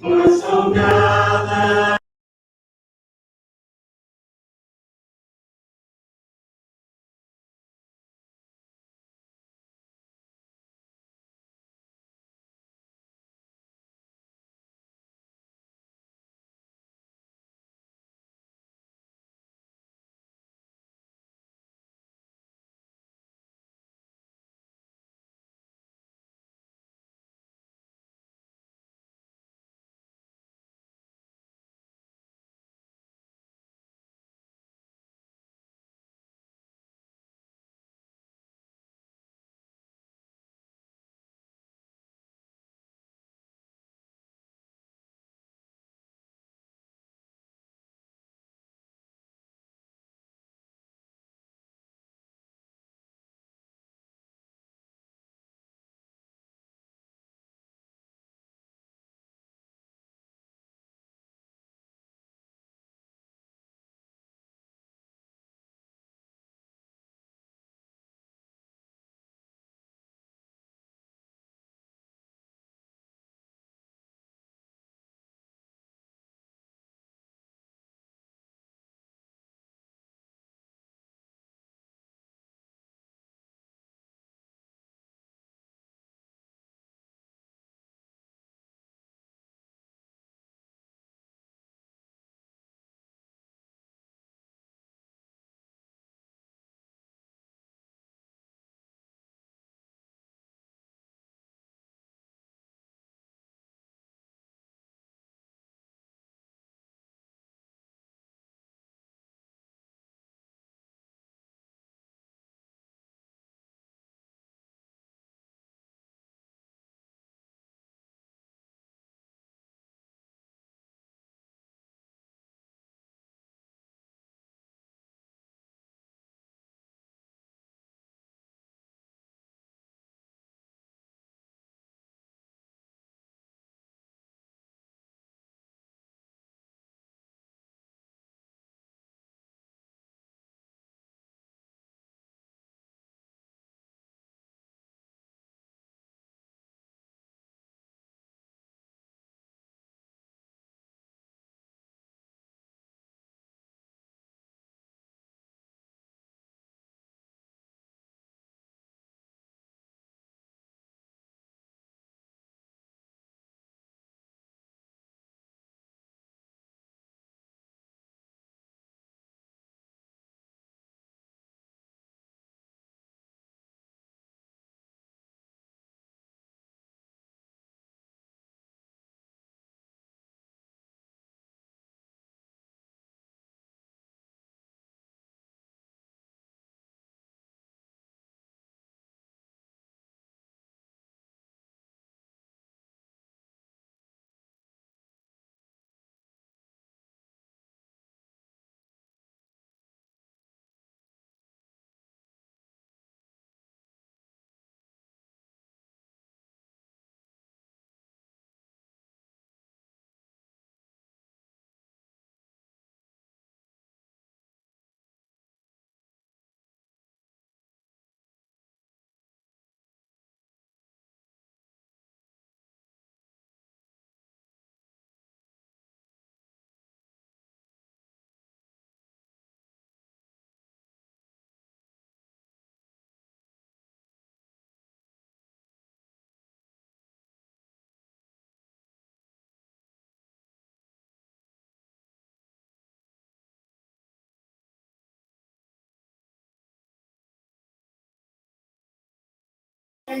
For so now that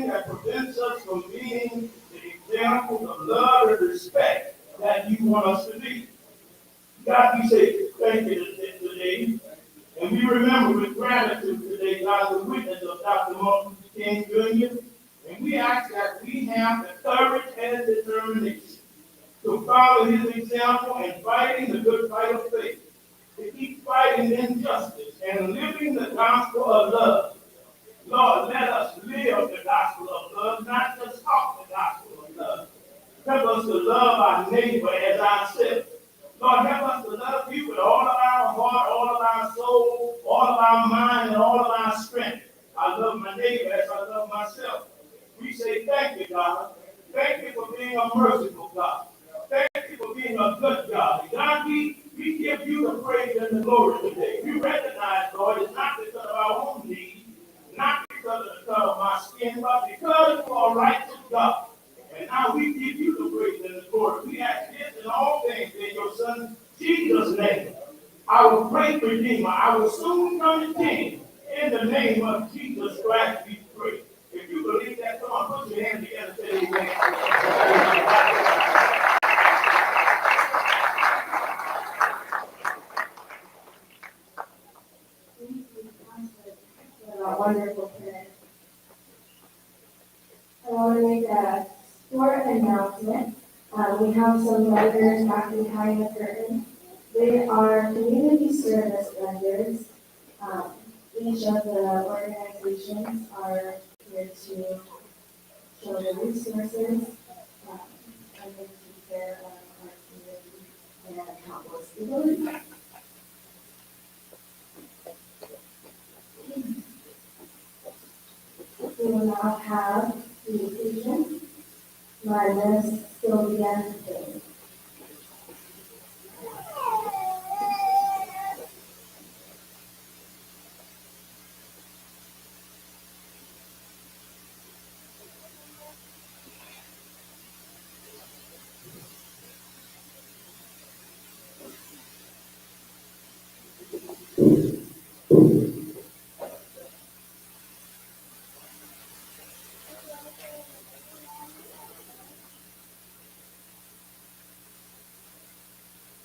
that prevents us from being the example of love and respect that you want us to be. God, we say thank you today. And we remember with gratitude today, God, the witness of Dr. Martin Luther King Jr. And we ask that we have the courage and determination to follow his example and fighting the good fight of faith, to keep fighting injustice and living the gospel of love. Lord, let us live the gospel of love, not just talk the gospel of love. Help us to love our neighbor as ourselves. Lord, help us to love you with all of our heart, all of our soul, all of our mind, and all of our strength. I love my neighbor as I love myself. We say thank you, God. Thank you for being a merciful God. Thank you for being a good God. And God, we give you the praise and the glory today. We recognize, Lord, it's not because of our own needs, not because of the color of my skin, but because you are righteous God. And now we give you the praise and the glory. We ask this in all things in your Son Jesus' name. Our great Redeemer, our soon coming King, in the name of Jesus Christ we pray. If you believe that, come on, put your hands together and say amen. Wonderful prayer. I want to make a short announcement. We have some vendors back behind the curtain. They are community service vendors. Each of the organizations are here to show the resources and take care of our community and accountable stability. We will now have the occasion. My list still began today.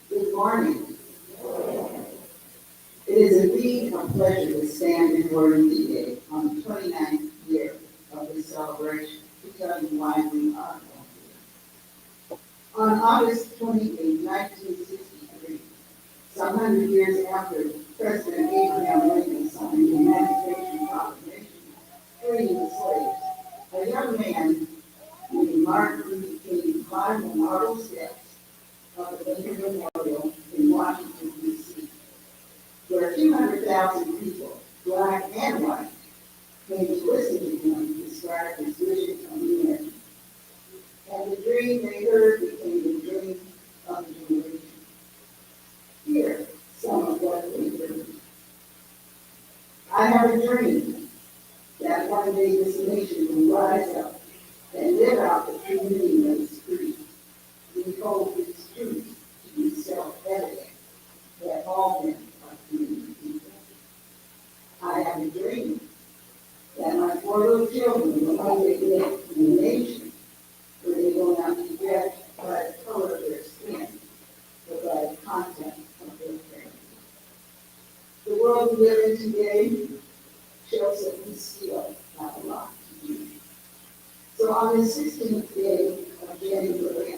Good morning. It is indeed a pleasure to stand before you today on the 29th year of this celebration to tell you why we are here. On August 28, 1963, some 100 years after President Abraham Lincoln signed the Emancipation Proclamation freeing the slaves, a young man named Martin Luther King climbed the marble steps of the Lincoln Memorial in Washington, D.C., where 200,000 people, black and white, came to listen to him describe his vision of humanity. And the dream they heard became the dream of the generation. Here, some of what they heard. I have a dream that one day this nation will rise up and live out the true meaning of its creed. We hold its truth to be self-evident that all men are created equal. I have a dream that my 4 little children will one day live in a nation where they will not be judged by the color of their skin, but by the content of their character. The world we live in today shows that we still have a lot to do. So on the 16th day of January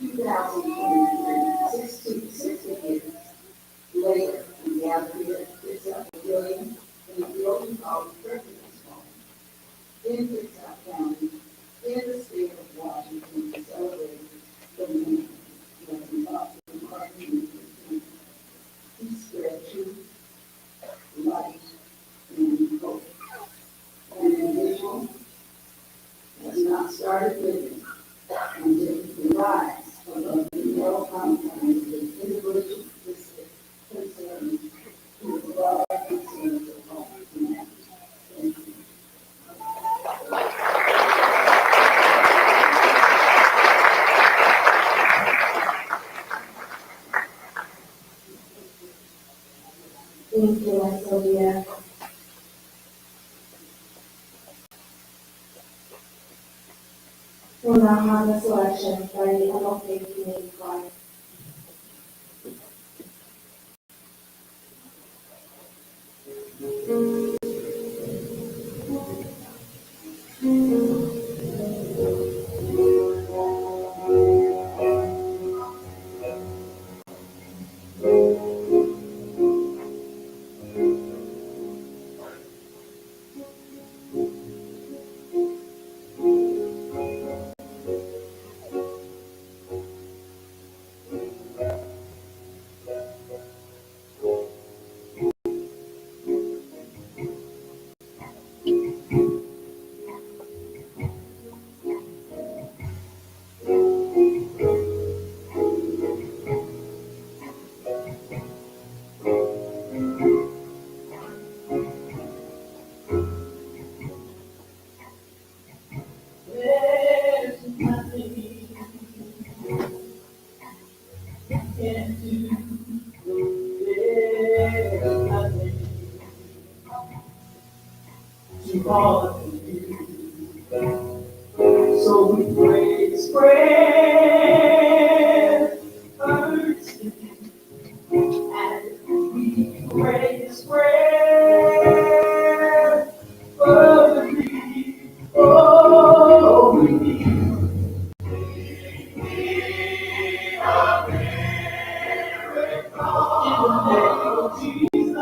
2023, 60 years later, we gather here at Kitsap Pavilion in the building called President's Home in Kitsap County in the state of Washington to celebrate the man that we love, Martin Luther King. He spread truth, light, and hope. An individual has not started living until he rise above the narrow confines of individual concerns to the broad concerns of all humanity. Thank you. Thank you, Sylvia. will now have a selection by the Adult Faith Community Choir. There's nothing can do. There's nothing too hard to do. So we pray this prayer earnestly, and we pray this prayer fervently. Oh, we need in the name of Jesus.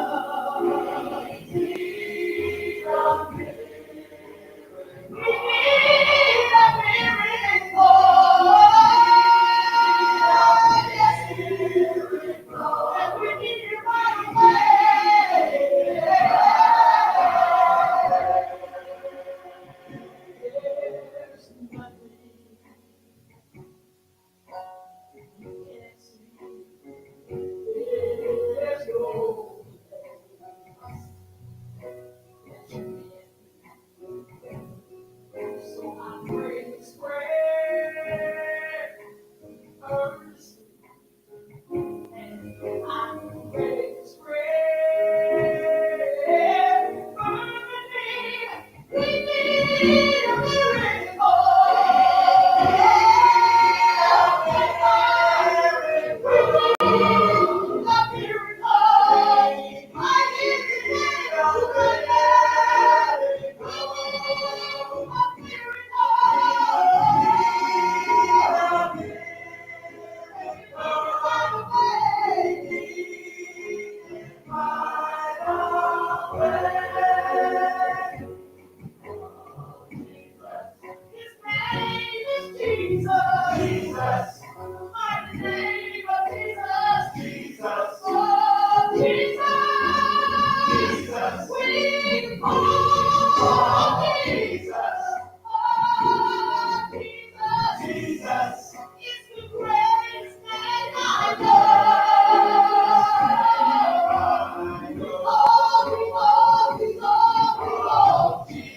So I pray this prayer earnestly, and I pray this prayer fervently. We need a miracle. His name is Jesus. Jesus. Mighty name of Jesus. Jesus. Oh, Jesus. Jesus. We call Jesus. Oh, Jesus. Jesus. It's the greatest name I know. Jesus.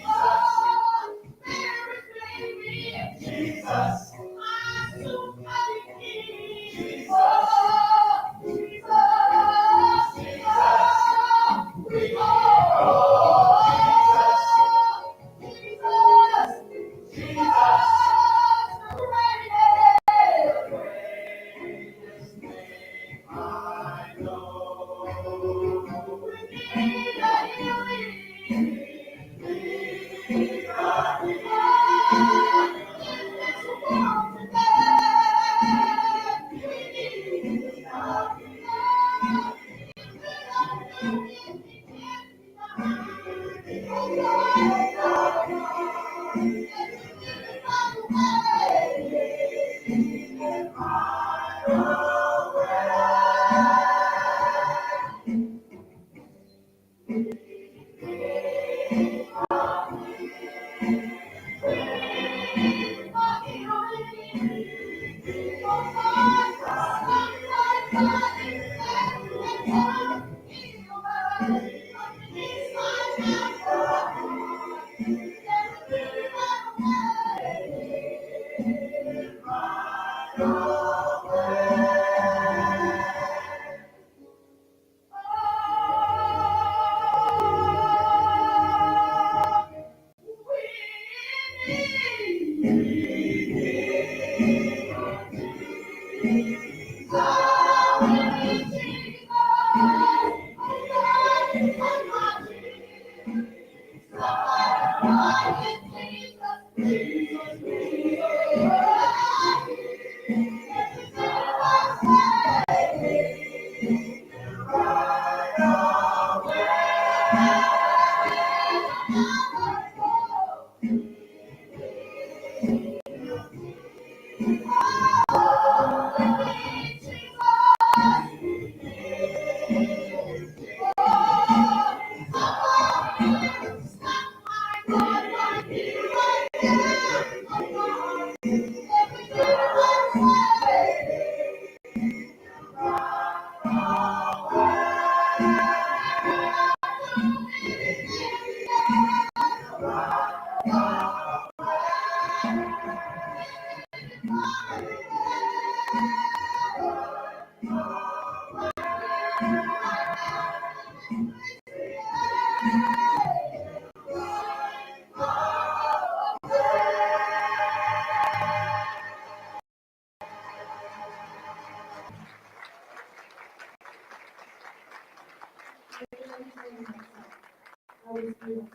That was beautiful.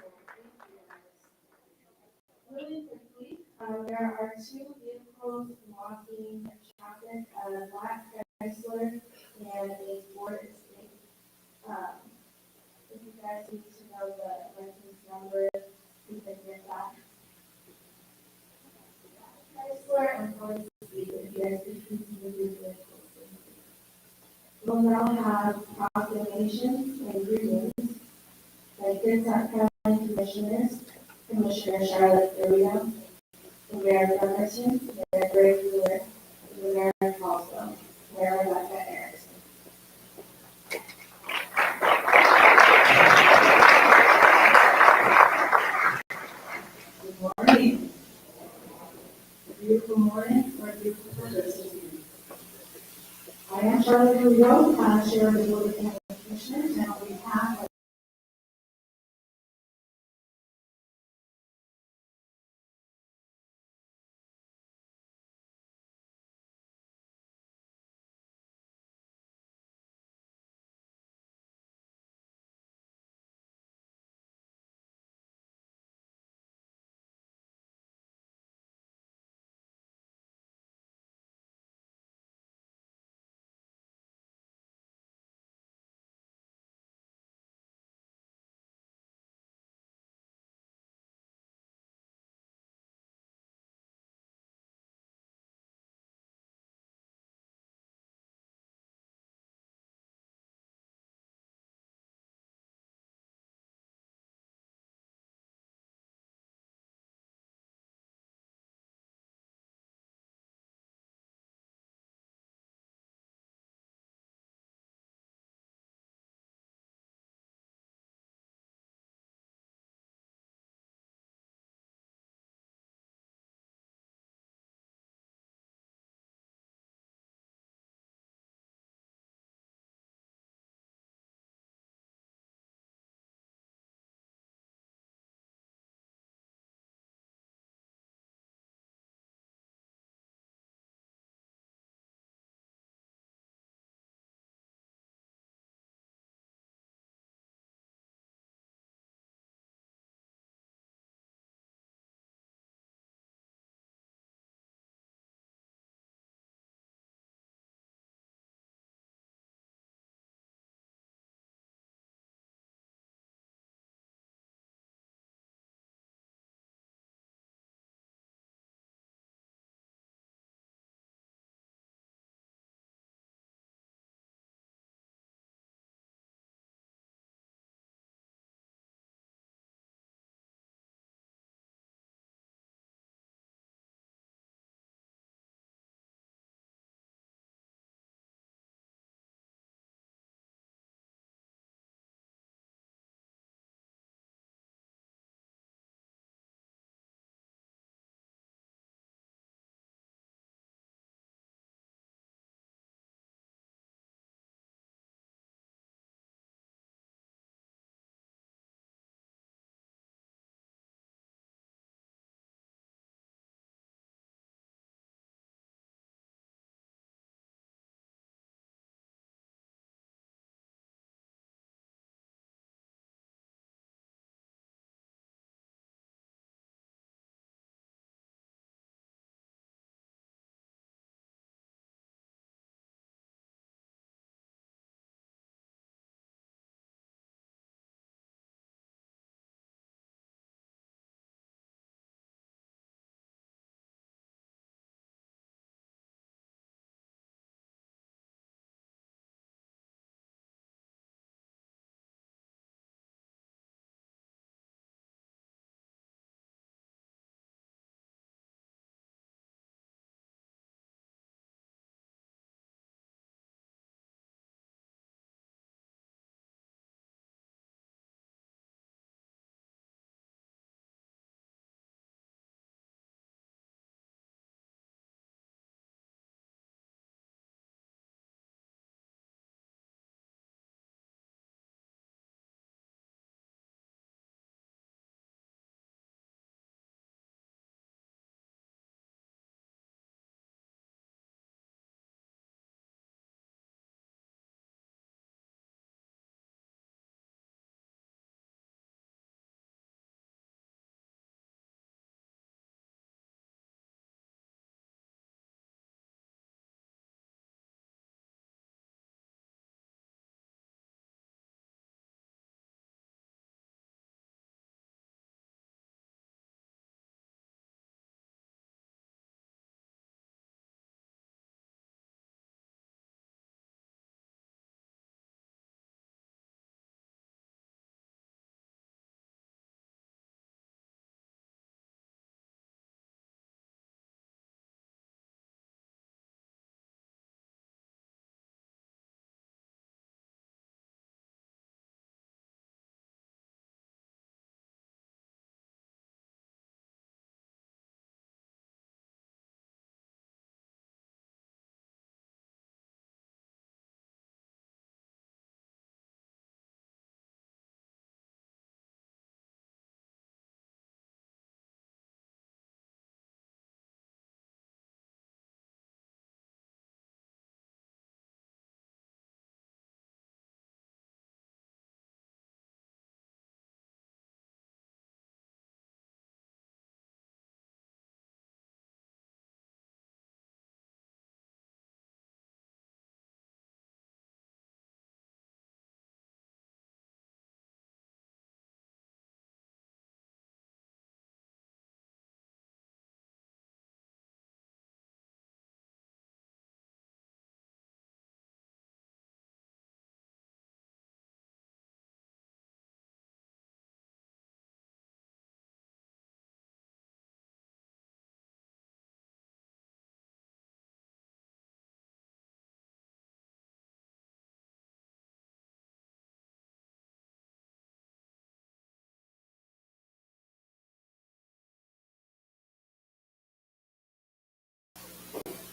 Really quickly, there are two vehicles blocking traffic, a black Chrysler and a Ford Escape. Um, if you guys need to know the license number, you can get that. Chrysler and Ford Escape, if you guys could please move your vehicles. We'll now have proclamations and greetings by Kitsap County Commissioners, Commissioner Charlotte Dorito, the Mayor Pemberton, Mayor Greg Wheeler, and the Mayor Caldwell, Mayor Rebecca Erickson. Good morning. Beautiful morning or beautiful Thursday. I am Charlotte Dorito, Chair of the Board of County Commissioners, and on behalf of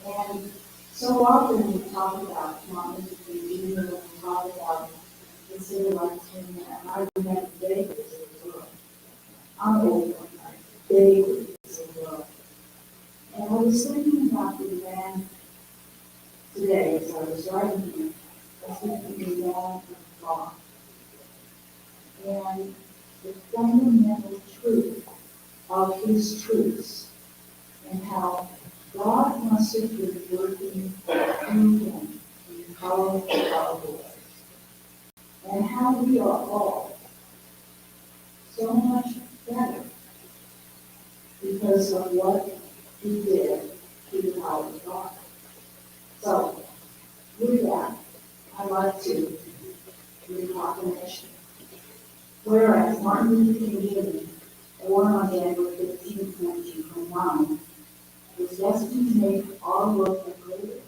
And so often we talk about Martin Luther King Jr., we talk about the civil rights movement, and I remember David as well. I'm old, David as well. And I was thinking about the man today as I was writing here. I was thinking of the man of God. And the fundamental truth of his truths and how God must have been working through him in powerful ways. And how we are all so much better because of what he did through the power of God. So, with that, I'd like to read a proclamation. Whereas Martin Luther King Jr., born on January 15, 1929, was destined to make our world a greater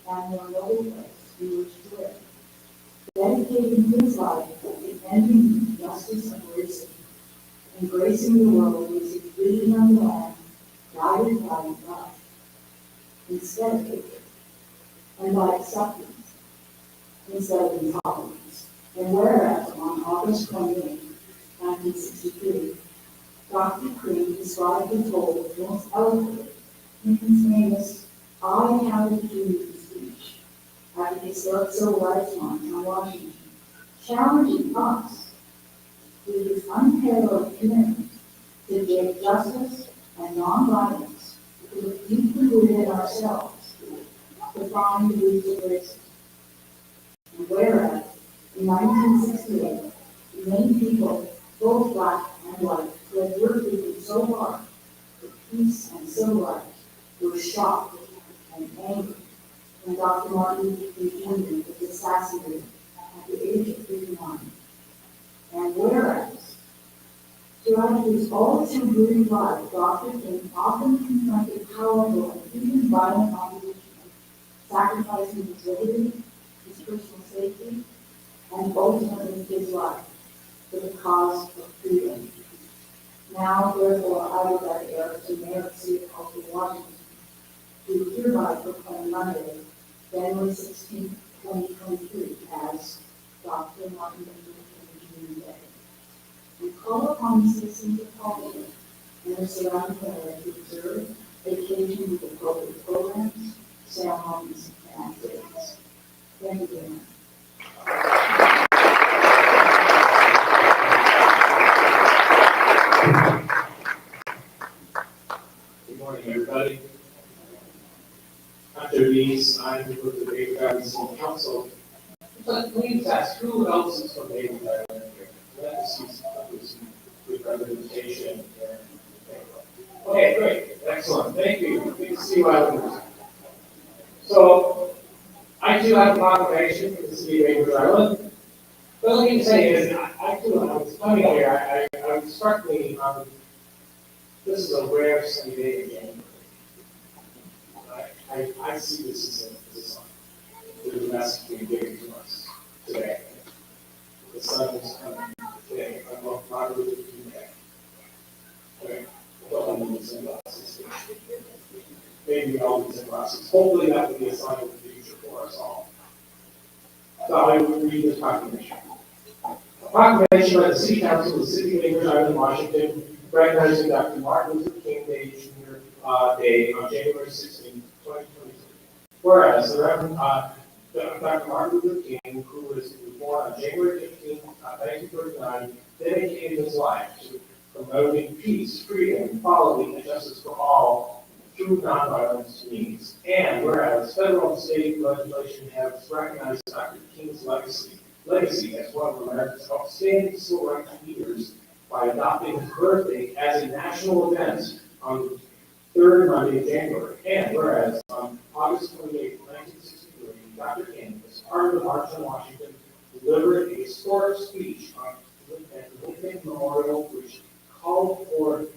and more noble place in which to live, dedicating his life to defending justice and racism, embracing the world with its freedom on the land, guided by love, instead of hatred, and by acceptance, instead of intolerance. And whereas on August 28, 1963, Dr. King described his goal most eloquently in his famous I Have a Dream speech at the historic Civil Rights March on Washington, challenging us with his unparalleled commitment to justice and nonviolence to look deeply within ourselves to find the roots of racism. And whereas in 1968, many people, both black and white, who had worked with him so hard for peace and civil rights, were shocked and angry when Dr. Martin Luther King Jr. was assassinated at the age of 59. And whereas, throughout his all too brief life, Dr. King often confronted powerful and even violent opposition, sacrificing his liberty, his personal safety, and ultimately his life for the cause of freedom. Now, therefore, I would like Eric to Mayor of the City of Washington to hereby proclaim Monday, January 16, 2023, as Dr. Martin Luther King Jr. Day. We call upon the citizens of Hollywood and the surrounding area to observe the occasion with appropriate programs, ceremonies, and activities. Thank you very much. Good morning, everybody. After these, I'm with the David Island City Council. But please ask, who else is from David Island here? Let us see some good representation here. Okay, great, excellent, thank you. Good to see you, Islanders. So, I too have a proclamation for the city of David Island. But let me say is, I was coming here, I was struck me, this is a rare sunny day in January. I see this as a sign. There's a message being given to us today. The sun is coming today. I love Martin Luther King Day. Okay? Well, I'm using glasses. Maybe all these glasses. Hopefully that will be a sign of the future for us all. So I will read this proclamation. A proclamation by the City Council of the City of Baker's Island, Washington, recognizing Dr. Martin Luther King Day Jr. Day on January 16, 2023. Whereas the Reverend Dr. Martin Luther King, who was born on January 15, 1939, dedicated his life to promoting peace, freedom, equality, and justice for all through nonviolence means. And whereas federal and state legislation has recognized Dr. King's legacy as one of America's outstanding civil rights leaders by adopting his birthday as a national event on the third Monday of January. And whereas on August 28, 1963, Dr. King, as part of the March on Washington, delivered a historic speech at the Lincoln Memorial, which called for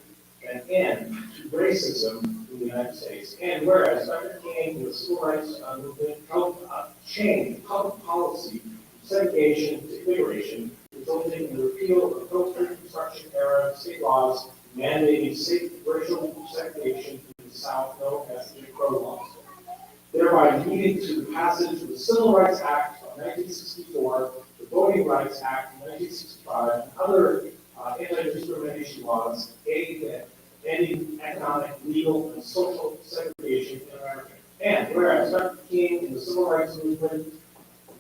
an end to racism in the United States. And whereas Dr. King and the civil rights movement helped change public policy from segregation to immigration, resulting in the repeal of the post-Reconstruction era state laws mandating state racial segregation in the South, known as Jim Crow laws. thereby leading to the passage of the Civil Rights Act of 1964, the Voting Rights Act of 1965, and other anti-discrimination laws aimed at ending economic, legal, and social segregation in America. And whereas Dr. King and the Civil Rights Movement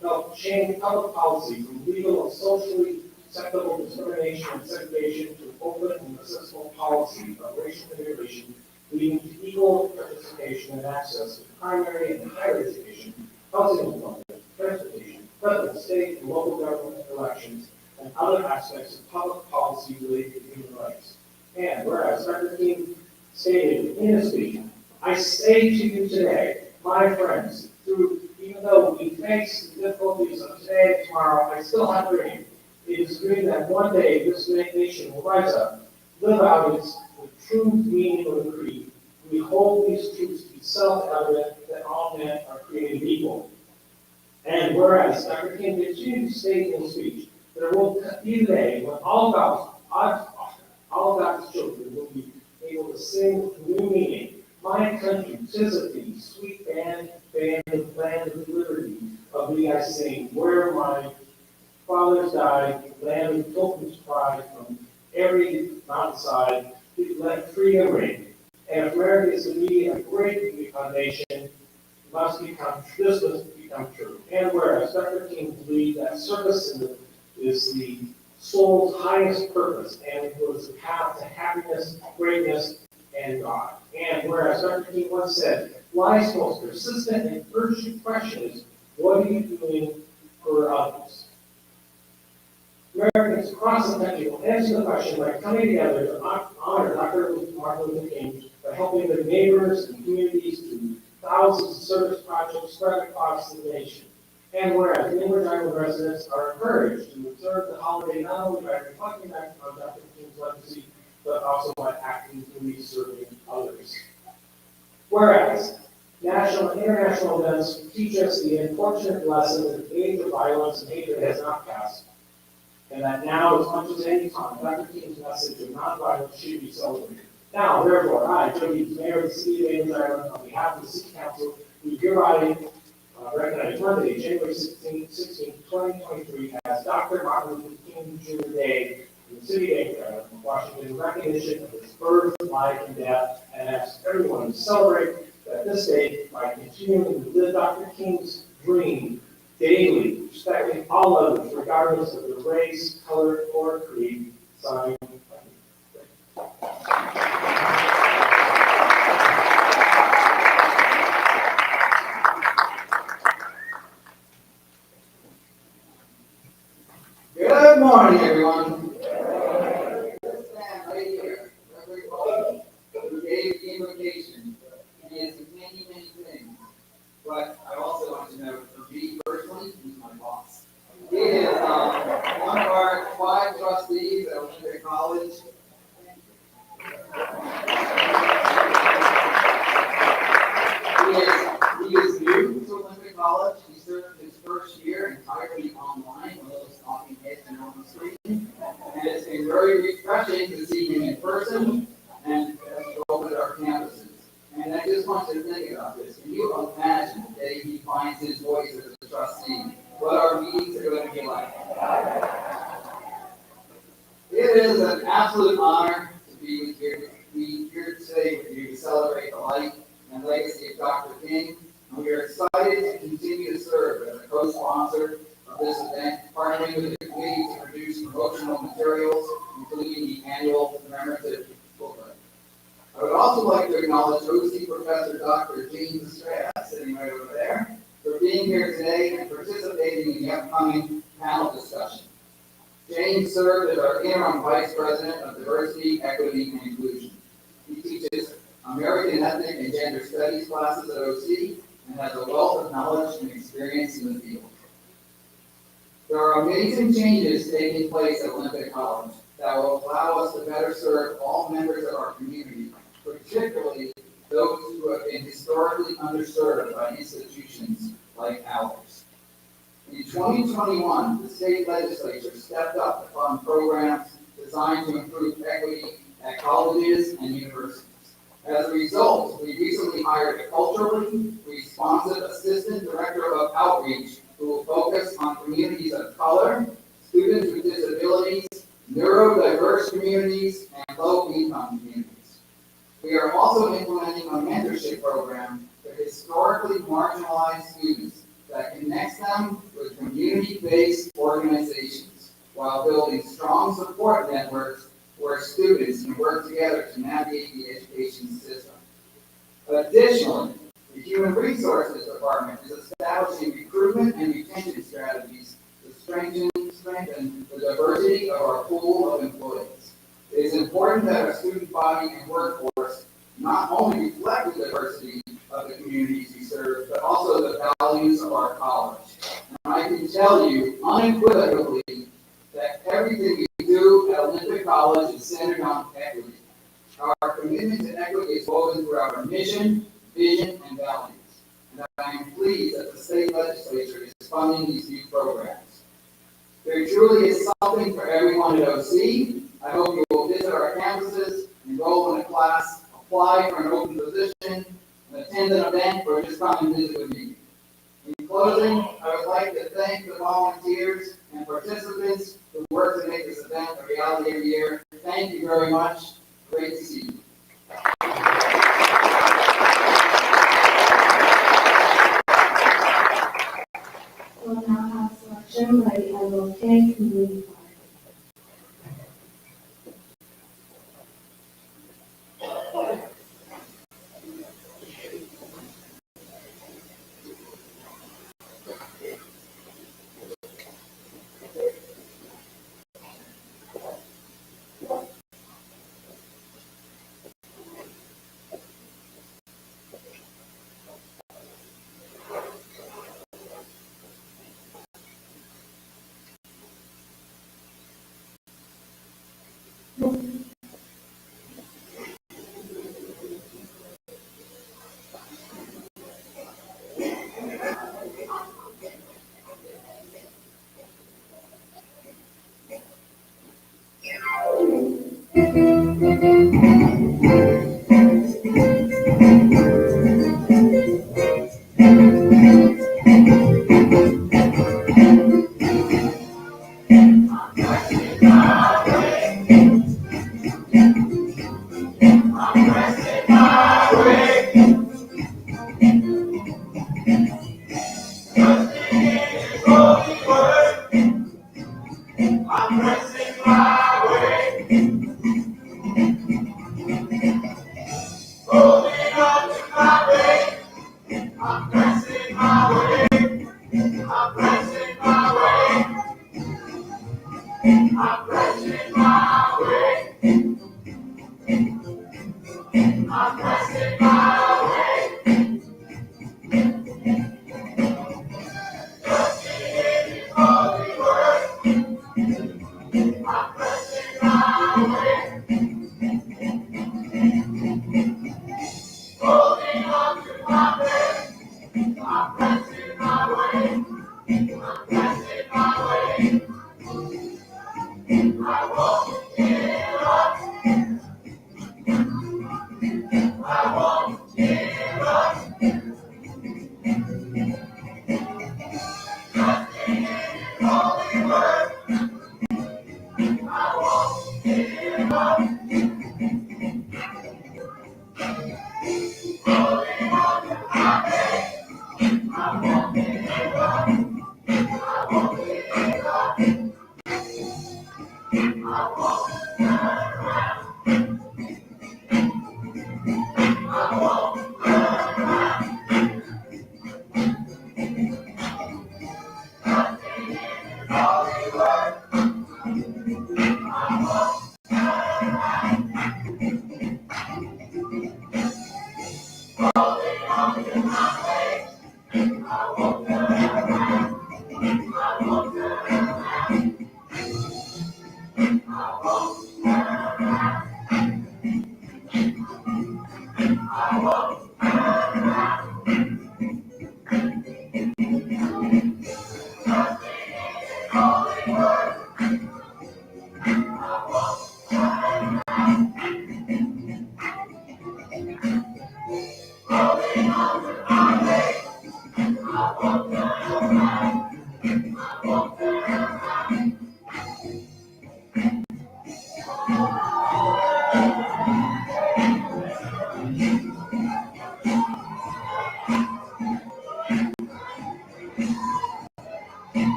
helped change public policy from legal and socially acceptable discrimination and segregation to open and accessible policy of racial integration, leading to equal participation and access to primary and higher education, housing employment, transportation, federal, state, and local government elections, and other aspects of public policy related to human rights. And whereas Dr. King stated in his speech, I say to you today, my friends, even though we face the difficulties of today and tomorrow, I still have a dream. It is a dream that one day this nation will rise up, live out the true meaning of the creed. We hold these truths to be self-evident that all men are created equal. And whereas Dr. King continued to state in his speech, there will be a day when all God's children will be able to sing new meaning. My country, 'tis of thee, sweet band of land of liberty, of thee I sing. Where my fathers died, land of pilgrim's pride, from every mountainside, let freedom ring. And if America is to be a great nation, this must become true. And whereas Dr. King believed that service is the soul's highest purpose, and it was the path to happiness, greatness, and God. And whereas Dr. King once said, life's most persistent and urgent question is, what are you doing for others? Americans across the country will answer the question by coming together to honor Dr. Martin Luther King by helping their neighbors and communities through thousands of service projects spread across the nation. And whereas Cambridge Island residents are encouraged to observe the holiday not only by reflecting back on Dr. King's legacy, but also by actively serving others. Whereas national and international events teach us the unfortunate lesson that the age of violence and hatred has not passed, and that now, as much as any time, Dr. King's message of nonviolence should be celebrated. Now, therefore, I, Jody, Mayor of the City of Cambridge Island, on behalf of the City Council, we hereby recognize Monday, January 16, 2023, as Dr. Martin Luther King Jr. Day in the City of Washington, in recognition of his birth, life, and death, and ask everyone to celebrate that this day by continuing to live Dr. King's dream daily, respecting all others, regardless of their race, color, or creed. Signed. Good morning, everyone. This man right here, Reverend Paul, who gave the invocation, he is many, many things. But I also want to know, for me personally, he's my boss. He is one of our 5 trustees at Olympic College. He is new to Olympic College. He served his first year entirely online, with those talking heads and on the screen. And it's been very refreshing to see him in person and go to our campuses. And I just want you to think about this. Can you imagine the day he finds his voice as a trustee? What our meetings are going to be like? It is an absolute honor to be here today with you to celebrate the life and legacy of Dr. King. And we are excited to continue to serve as a co-sponsor of this event, partnering with the committee to produce promotional materials, including the annual commemorative booklet. I would also like to acknowledge OC Professor Dr. James Estrada, sitting right over there, for being here today and participating in the upcoming panel discussion. James served as our interim Vice President of Diversity, Equity, and Inclusion. He teaches American Ethnic and Gender Studies classes at OC and has a wealth of knowledge and experience in the field. There are amazing changes taking place at Olympic College that will allow us to better serve all members of our community, particularly those who have been historically underserved by institutions like ours. In 2021, the state legislature stepped up to fund programs designed to improve equity at colleges and universities. As a result, we recently hired a culturally responsive assistant director of outreach who will focus on communities of color, students with disabilities, neurodiverse communities, and low-income communities. We are also implementing a mentorship program for historically marginalized students that connects them with community-based organizations while building strong support networks where students can work together to navigate the education system. Additionally, the Human Resources Department is establishing recruitment and retention strategies to strengthen the diversity of our pool of employees. It is important that our student body and workforce not only reflect the diversity of the communities we serve, but also the values of our college. And I can tell you unequivocally that everything we do at Olympic College is centered on equity. Our commitment to equity is woven throughout our mission, vision, and values. And I am pleased that the state legislature is funding these new programs. There truly is something for everyone at OC. I hope you will visit our campuses, enroll in a class, apply for an open position, attend an event, or just come and visit with me. In closing, I would like to thank the volunteers and participants who work to make this event a reality every year. Thank you very much. Great to see you. We'll now have selection by the LOK Community Choir.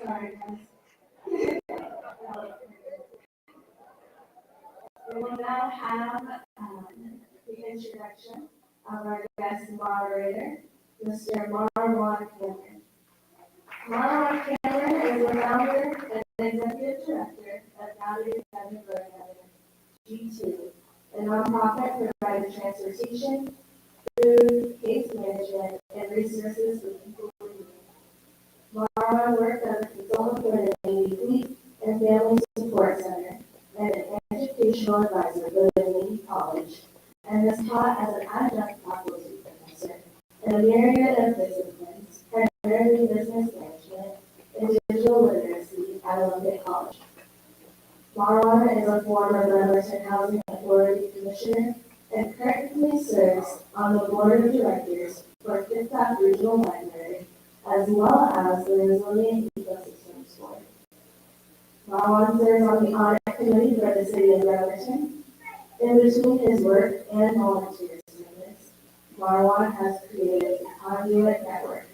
Sorry, guys. We will now have the introduction of our guest moderator, Mr. Marwan Cameron. Marwan Cameron is the founder and executive director of Boundary Seven Road G2, a nonprofit providing transportation, food, case management, and resources for people in need. Marwan worked as a consultant for the Navy Fleet and Family Support Center and an educational advisor for the Navy College, and has taught as an adjunct faculty professor in a myriad of disciplines, primarily business management and digital literacy at Olympic College. Marwan is a former Bremerton Housing Authority Commissioner and currently serves on the board of directors for Fifth Ave Regional Library, as well as the Resilient Ecosystems Board. Marwan serves on the audit committee for the city of Bremerton. In between his work and volunteer service, Marwan has created the Conduit Network.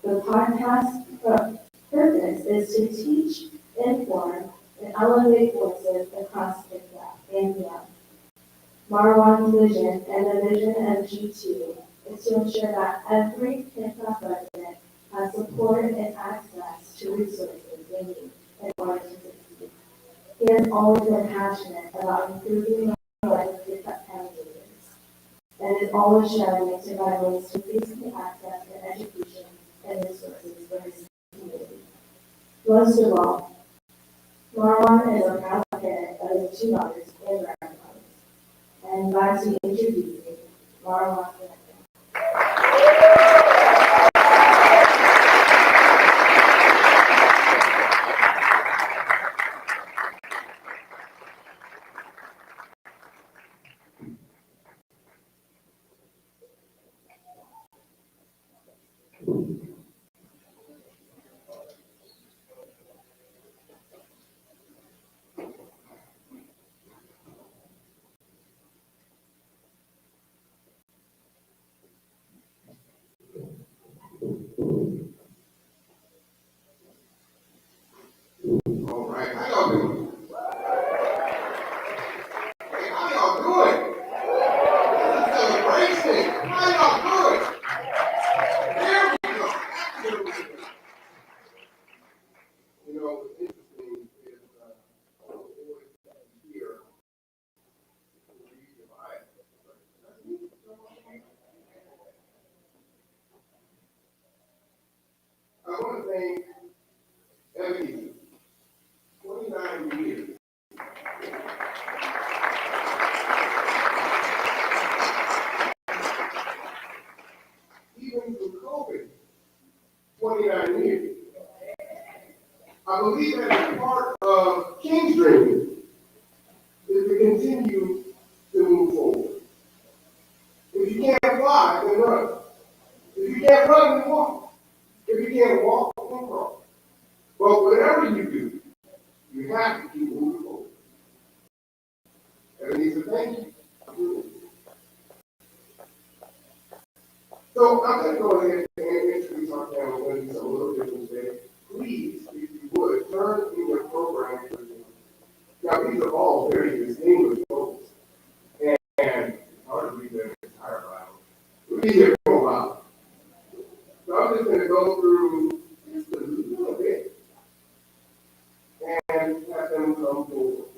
The podcast purpose is to teach, inform, and elevate voices across Canada and beyond. Marwan's vision and the vision of G2 is to ensure that every Canada resident has support and access to resources they need in order to succeed. He has always been passionate about improving the life of Canada residents and is always striving to find ways to increase access to education and resources for his community. Most of all, Marwan is a proud parent of his two daughters and granddaughters, and glad to introduce you, Marwan. All right, how y'all doing? Hey, how y'all doing? This is a celebration. How y'all doing? There we go. Absolutely. You know, what's interesting is always here to read the Bible. I want to thank Ebony, 29 years. Even through COVID, 29 years. I believe that is part of King's dream is to continue to move forward. If you can't fly, then run. If you can't run, then walk. If you can't walk, then crawl. But whatever you do, you have to keep moving forward. And these are thank you. So I'm going to go ahead and introduce our panel. We're going to do something a little different today. Please, if you would, turn in your program. Now, these are all very distinguished folks. And hard to read their entire Bible. We'll be here for a while. So I'm just going to go through just a little bit and have them come forward.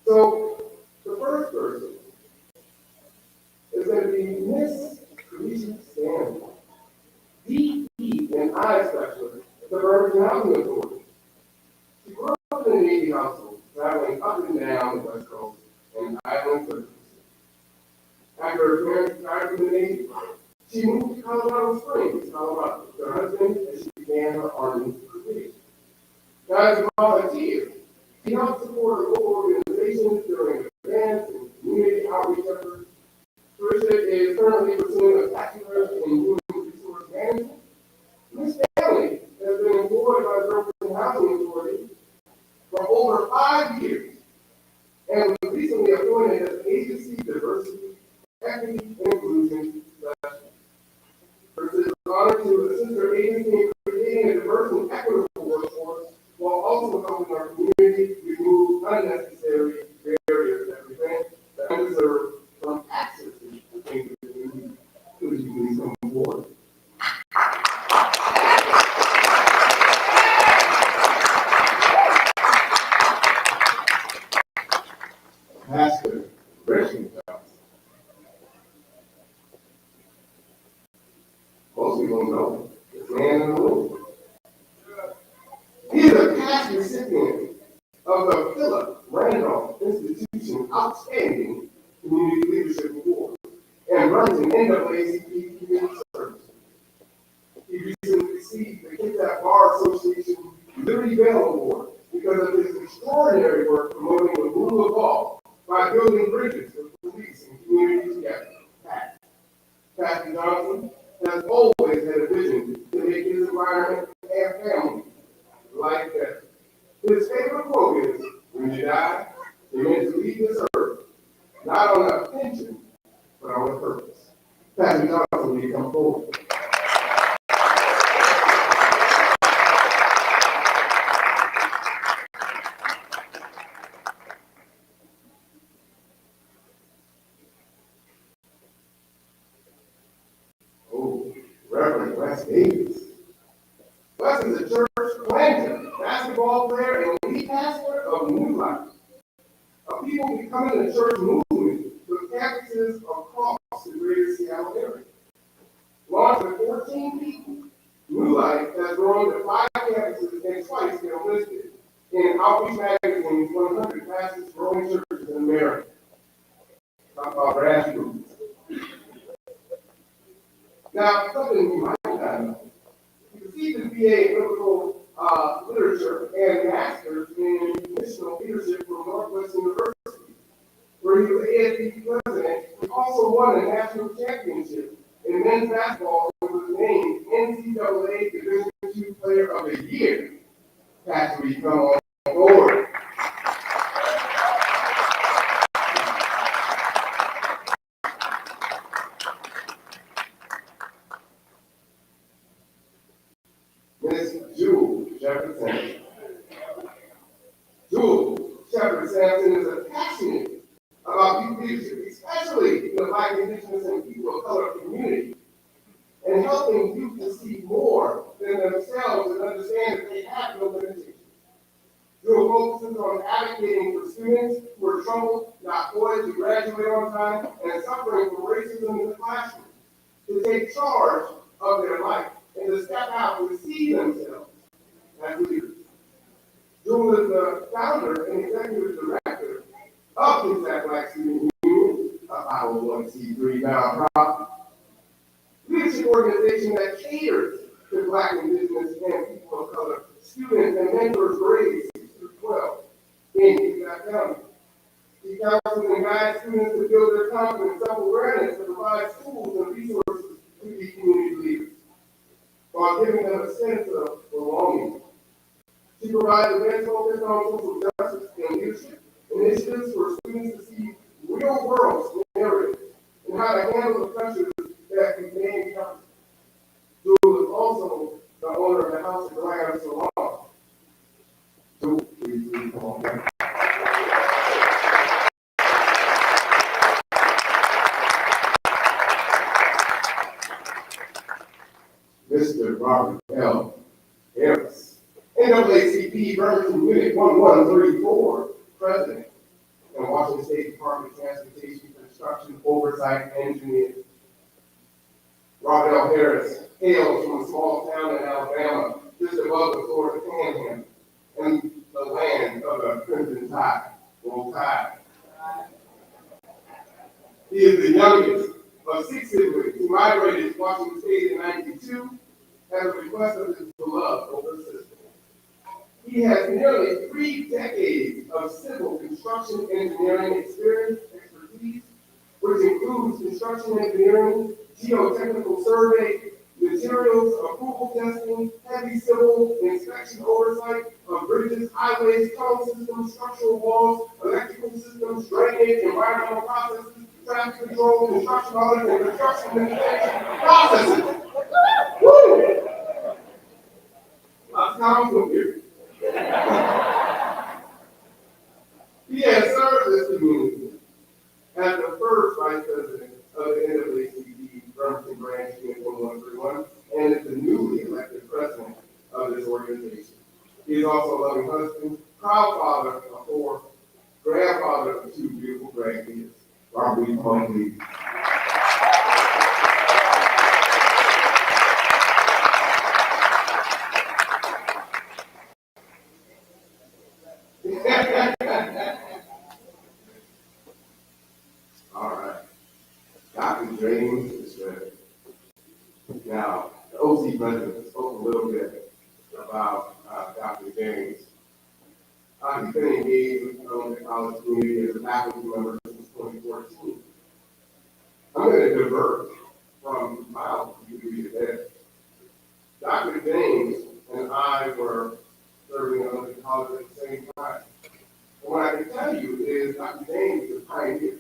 So the first person is going to be Miss Teresa Stanley, DE and I specialist at the Reverend Housing Authority. She grew up in a Navy household, traveling up and down the West Coast and island services. After her parents retired from the Navy, she moved to Colorado Springs, Colorado, with her husband, and she began her Army career. Now, as a volunteer, she helped support local organizations during events and community outreach efforts. Teresa is currently pursuing a bachelor's in human resource management. Ms. Stanley has been employed by the Reverend Housing Authority for over 5 years and was recently appointed as Agency Diversity, Equity, and Inclusion Specialist. Teresa is honored to assist her agency in creating a diverse and equitable workforce while also helping our community remove unnecessary barriers that prevent the undeserved from accessing the things that we need. Could you please come forward? Pastor Reverend. Most people know this man in the room. He is a past recipient of the Philip Randolph Institution Outstanding Community Leadership Award and runs an NAACP community service. He recently received the Kids at Bar Association Liberty Bell Award because of his extraordinary work promoting the rule of law by building bridges with police and community together. Pastor Johnson has always had a vision to make his environment and family like that. His favorite quote is, when you die, you're meant to leave this earth, not on a pension, but on a purpose. Pastor Johnson, will you come forward? Oh, Reverend Wes Davis. Wes is a church planter, basketball player, and lead pastor of New Life, a people becoming a church movement with campuses across the greater Seattle area. Launched with 14 people, New Life has grown to 5 campuses and twice been listed in Outreach Magazine's 100 fastest growing churches in America. Talk about grassroots. Now, something you might not know. You received his BA in Biblical Literature and Master's in Missional Leadership from Northwestern University, where he was ASB president. He also won a national championship in men's basketball and was named NCAA Division II Player of the Year. Pastor, will you come on board? Miss Jewel Shepherd Sampson. Jewel Shepherd Sampson is a passionate about youth leadership, especially in the Black, Indigenous, and people of color community, and helping youth to see more than themselves and understand that they have no limitations. Jewel focuses on advocating for students who are troubled, not poised to graduate on time, and suffering from racism in the classroom, to take charge of their life and to step out and see themselves as leaders. Jewel is the founder and executive director of Kids Black Student Union, a 501c3 nonprofit leadership organization that caters to Black, Indigenous, and people of color students and while giving them a sense of belonging. She provides events focused on social justice and leadership, initiatives for students to see real-world scenarios and how to handle the pressures that we may encounter. Jewel is also the owner of the House of Glam Salon. Jewel, please come on down. Mr. Robert L. Harris, NAACP Reverend Unit 1134, President, and Washington State Department of Transportation Construction Oversight Engineer. Robert L. Harris hails from a small town in Alabama, just above the Florida Panhandle, and the land of the Crimson Tide. Roll Tide. He is the youngest of 6 siblings who migrated to Washington State in '92 at the request of his beloved older sister. He has nearly 3 decades of civil construction engineering expertise, which includes construction engineering, geotechnical survey, materials approval testing, heavy civil inspection oversight of bridges, highways, tunnel systems, structural walls, electrical systems, drainage, environmental processes, traffic control, construction audit, and construction inspection processes. Woo! Lots of council here. He has served this community as the first vice president of the NAACP Bremerton Branch Unit 1131 and is the newly elected president of this organization. He is also a loving husband, proud father of 4, grandfather of 2 beautiful grandkids. Robert E. Plumlee. All right. Dr. James is ready. Now, the OC president spoke a little bit about Dr. James. He's been engaged with the college community as a faculty member since 2014. I'm going to divert from my opportunity there. Dr. James and I were serving under the college at the same time. And what I can tell you is Dr. James is a pioneer.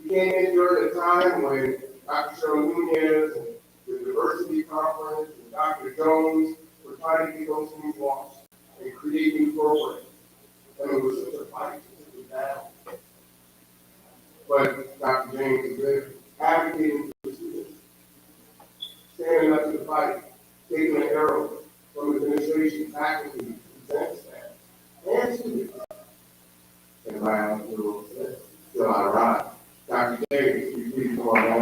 He came in during a time when Dr. Cheryl Nunez and the Diversity Conference and Dr. Jones were trying to get those things launched and create new programs. And it was such a fight to take it down. But Dr. James is there, advocating for the students, standing up to the fight, taking an arrow from administration, faculty, exec staff, and students. And right on the road says, still out of ride. Dr. James, you please come on down.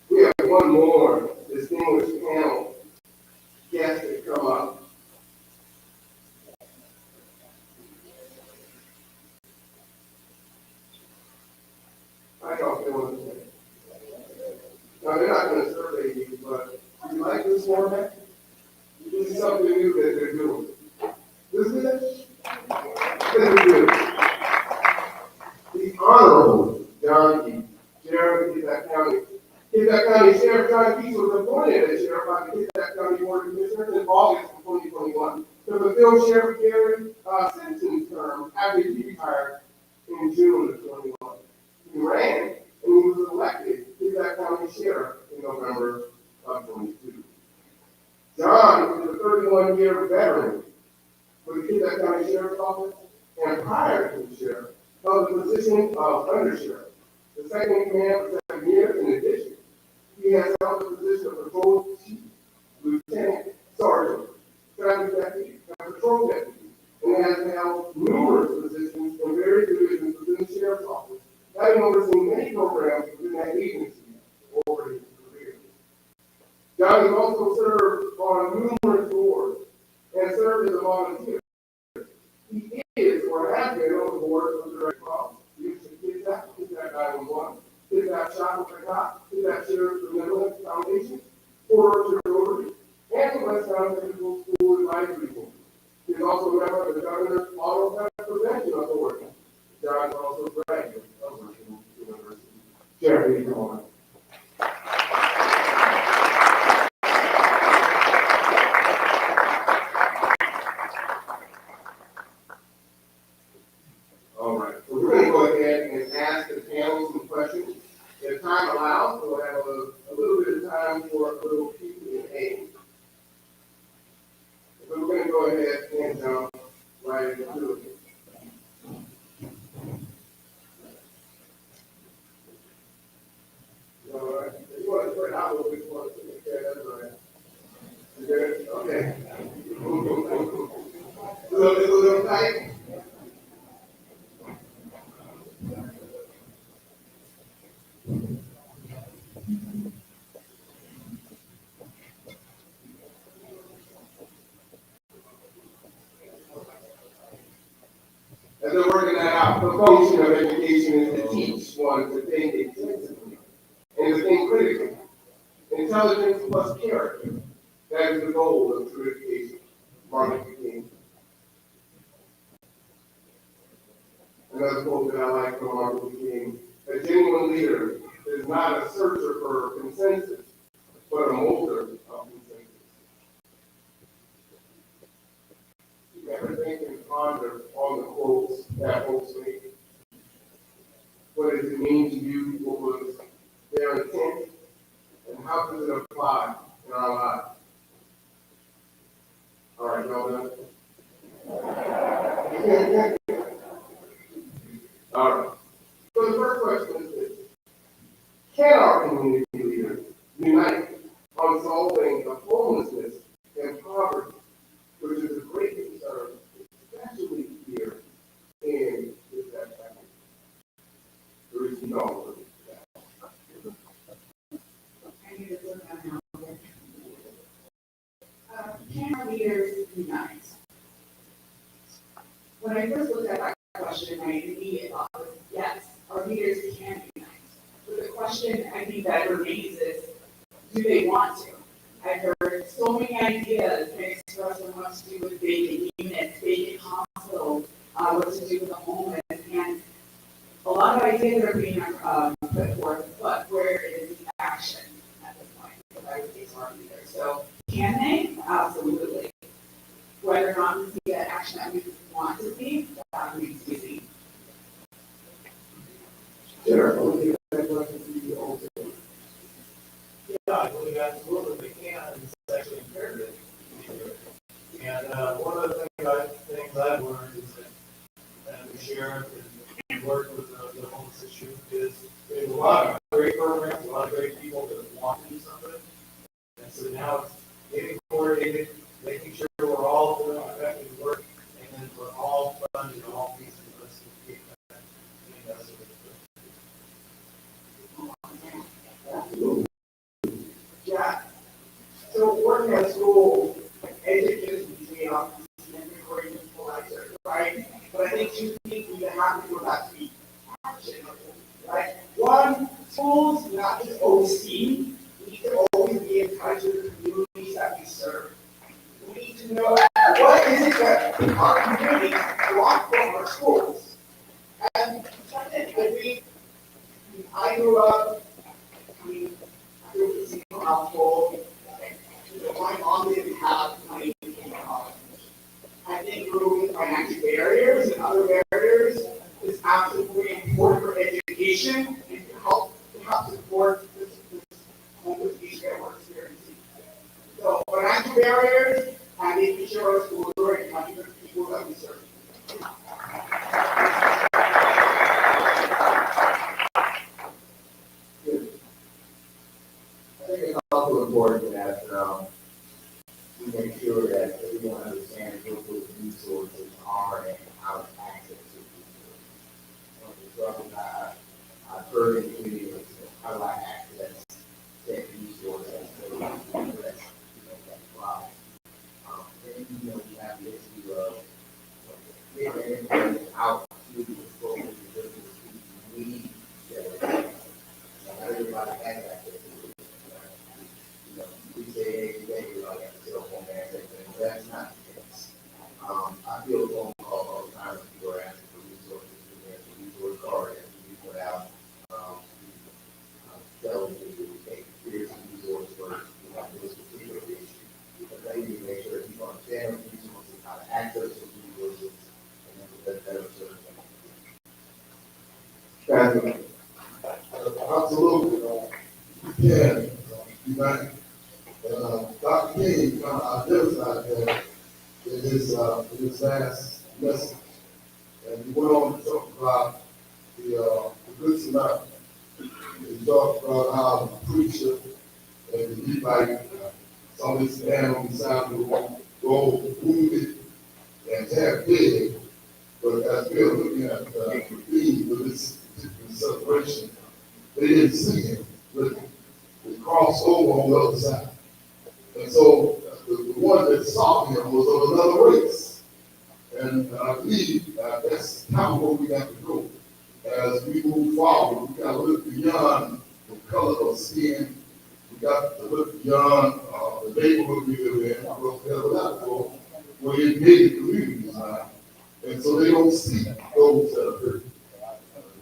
We have one more distinguished panel guest to come up. I don't feel what to say. Now, they're not going to survey you, but do you like this format? This is something new that they're doing. This is it? This is good. The Honorable John E. Sheriff of Kitsap County. Kitsap County Sheriff John Keith was appointed as sheriff by the Kitsap County Board of Commissioners in August of 2021 to fulfill Sheriff Gary Simpson's term after he retired in June of 21. He ran and he was elected Kitsap County Sheriff in November of 22. John is a 31-year veteran with the Kitsap County Sheriff's Office, and prior to the sheriff, held the position of undersheriff, the second in command for 7 years. In addition, he has held the position of patrol chief, lieutenant, sergeant, traffic deputy, and patrol deputy, and has held numerous positions in various divisions within the sheriff's office, having overseen many programs within that agency over his career. John has also served on numerous boards and served as a volunteer. He is or has been on the board of the Red Cross, Kitsap 911, Kitsap Shop with the Cop, Kitsap Sheriff's Benevolent Foundation, Port Rotary, and the West Town Technical School Advisory Board. He is also a member of the Governor's Auto Theft Prevention Authority, Jerry, come on. All right, so we're going to go ahead and ask the panel some questions. If time allows, we'll have a little bit of time for a little Q&A. So we're going to go ahead and jump right into it. All right, you want to spread out a little bit more? Okay, that's all right. You good? Okay. A little tight. As they're working that out, the function of education is to teach one to think extensively and to think critically. Intelligence plus character. That is the goal of true education. Martin Luther King. Another quote that I like from Martin Luther King: a genuine leader is not a searcher for consensus, but a molder of consensus. You ever think and ponder on the quotes that folks make? What does it mean to you? What was their intent? And how does it apply in our lives? All right, y'all done? All right. So the first question is this: can our community leaders unite on solving the homelessness and poverty, which is a great concern, especially here in this epidemic? The recent dollar. Can our leaders unite? When I first looked at that question, my immediate thought was, yes, our leaders can unite. But the question I think that remains is, do they want to? I've heard so many ideas expressed on what to do with vacant units, vacant hospitals, what to do with the homeless, and a lot of ideas are being put forth, but where is the action at this point? Because I would say to our leaders. So can they? Absolutely. Whether or not we see that action that we want to see, that remains to be seen. Sure. I'll leave that question to you also. Yeah, I believe absolutely they can, and it's actually imperative. And one of the things I've learned is that the sheriff and work with the homeless issue is there's a lot of great programs, a lot of great people that want to do something. And so now it's getting coordinated, making sure we're all doing effective work, and then we're all funded, all pieces of us to keep that. And that's Absolutely. Yeah. So working at school, education between us and great people like that, right? But I think two things we have to do about to be action, right? One, schools, not just OC, we need to always be in touch with the communities that we serve. We need to know what is it that our communities want from our schools. And second, I grew up, I grew up in a single household. My mom didn't have money to pay college. I think removing financial barriers and other barriers is absolutely important for education and to help support this homeless piece that we're experiencing. So financial barriers and making sure our schools are in touch with the people that we serve. I think it's also important that we make sure that everyone understands what those resources are and how to access those resources. I've heard in communities, how do I access that resource so that I can address that problem. Then, we have the issue of getting everything out to the folks who need that. Not everybody has access to it. We say, hey, everybody has a cell phone and everything. That's not the case. I feel a phone call all the time when people are asking for resources, and there's a resource card that we put out. And, absolutely, yeah, united. Dr. King identified that in his last message. And he went on to talk about the Good Samaritan. He talked about how the preacher and the Levite, somebody stand on the side of the road, go wounded and half dead. But as we are looking at the theme of this particular celebration, they didn't see him. Really. They crossed over on the other side. And so the one that saw him was of another race. And I believe that's kind of what we have to do as we move forward. We got to look beyond the color of skin. We got to look beyond the neighborhood we live in. I wrote that about for we're in many communities now. And so they don't see those that are hurt.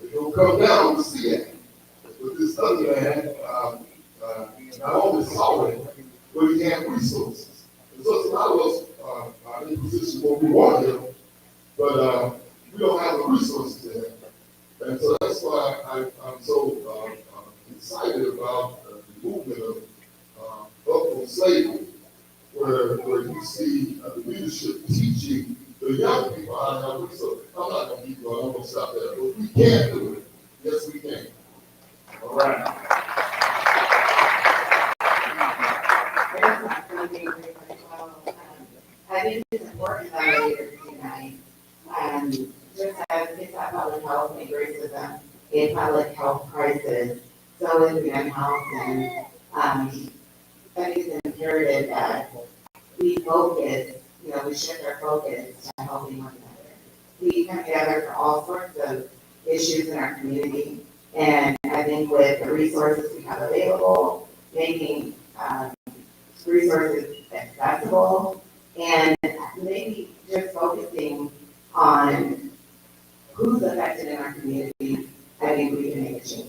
They don't come down to see it. But this other man not only saw it, but he had resources. And so a lot of us are in a position where we want him, but we don't have the resources there. And so that's why I'm so excited about the movement of up from slavery, where you see the leadership teaching the young people how to have resources. I'm not going to keep going, I'm going to stop there. But we can do it. Yes, we can. All right. I think it's important that our leaders unite. Just as it's a public health and racism, a public health crisis, so is mental health, and I think it's imperative that we focus, we shift our focus to helping one another. We come together for all sorts of issues in our community, and I think with the resources we have available, making resources accessible, and maybe just focusing on who's affected in our community, I think we can make a change.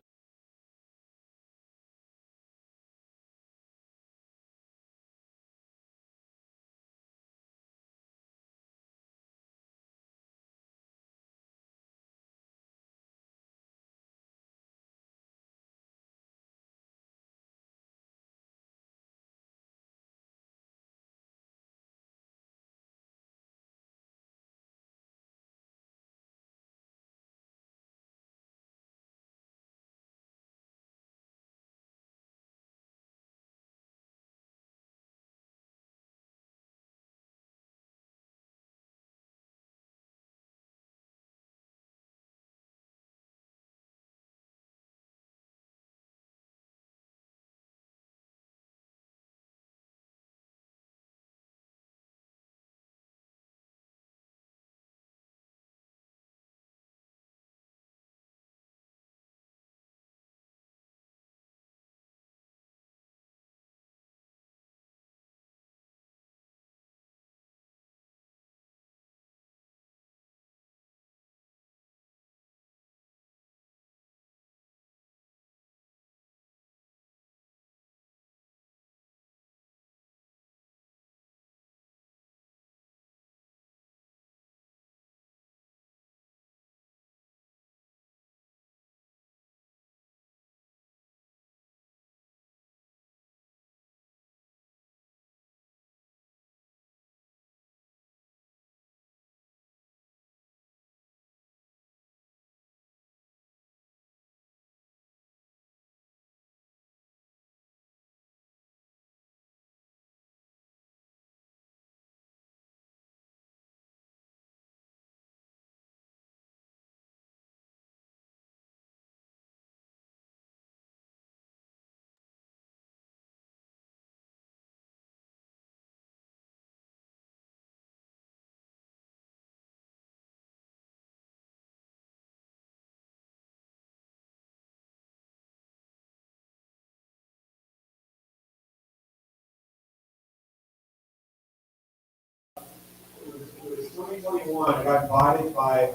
It was 2021. I got invited by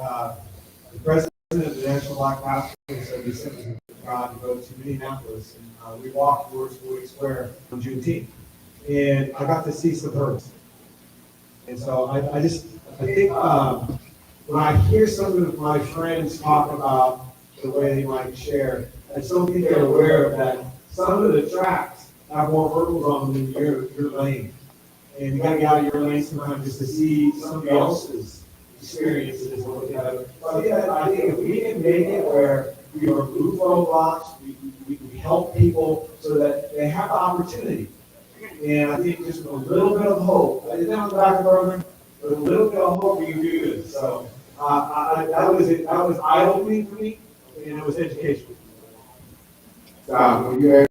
the president of the National Black Pastors Association to go to Minneapolis, and we walked towards Floyd Square on Juneteenth, and I got to see some birds. And so I think when I hear some of my friends talk about the way they might share. I still think they're aware of that. Some of the tracks have more hurdles on them than your lane. And you gotta get out of your lane sometimes just to see somebody else's experiences. And what they have. So I think if we can make it where we remove roadblocks, we help people so that they have the opportunity. And I think just with a little bit of hope, I didn't have the back program, but a little bit of hope we can do this. So that was eye-opening for me, and it was educational. When you had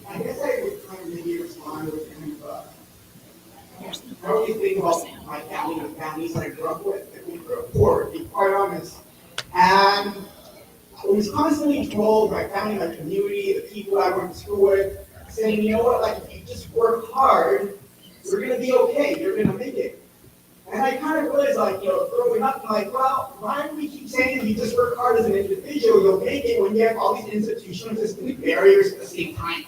I guess I would kind of maybe respond with kind of, how do you think about my family and families that I grew up with? I grew up poor, to be quite honest. And I was constantly told, my family, my community, the people I went to school with, saying, you know what, like, if you just work hard, you're gonna be okay, you're gonna make it. And I kind of realized, like, growing up, I'm like, well, why do we keep saying if you just work hard as an individual, you'll make it when you have all these institutional systemic barriers at the same time?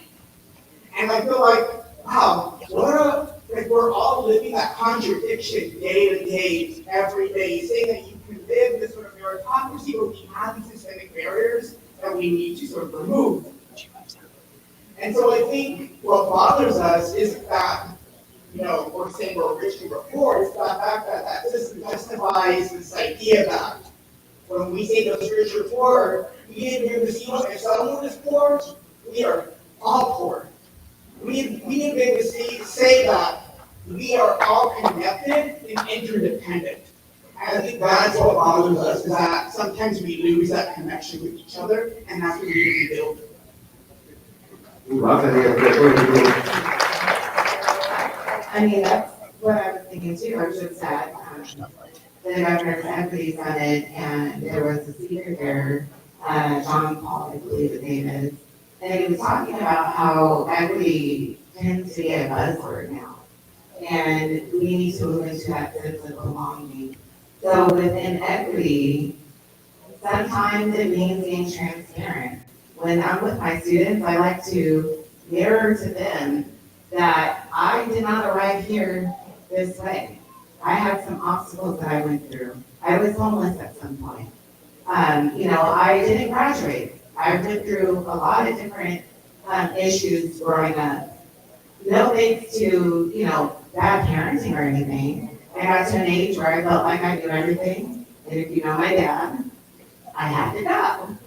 And I feel like, wow, like we're all living that contradiction day to day, every day, saying that you can live this sort of meritocracy, but we have these systemic barriers that we need to sort of remove. And so I think what bothers us is that, we're saying we're rich and we're poor, it's the fact that that system justifies this idea that when we say those rich or poor, we didn't hear this, if someone is poor, we are all poor. We didn't be able to say that we are all connected and interdependent. And I think that's what bothers us, is that sometimes we lose that connection with each other, and that's what we need to build. I mean, that's what I was thinking too. I was just at the Governor's Equity Summit, and there was a speaker there, John Paul, I believe his name is, and he was talking about how equity tends to be a buzzword now, and we need to move into that sense of belonging. So within equity, sometimes it means being transparent. When I'm with my students, I like to mirror to them that I did not arrive here this way. I had some obstacles that I went through. I was homeless at some point. I didn't graduate. I went through a lot of different issues growing up. No thanks to, bad parenting or anything. I got to an age where I felt like I knew everything. And if you know my dad, I had to go.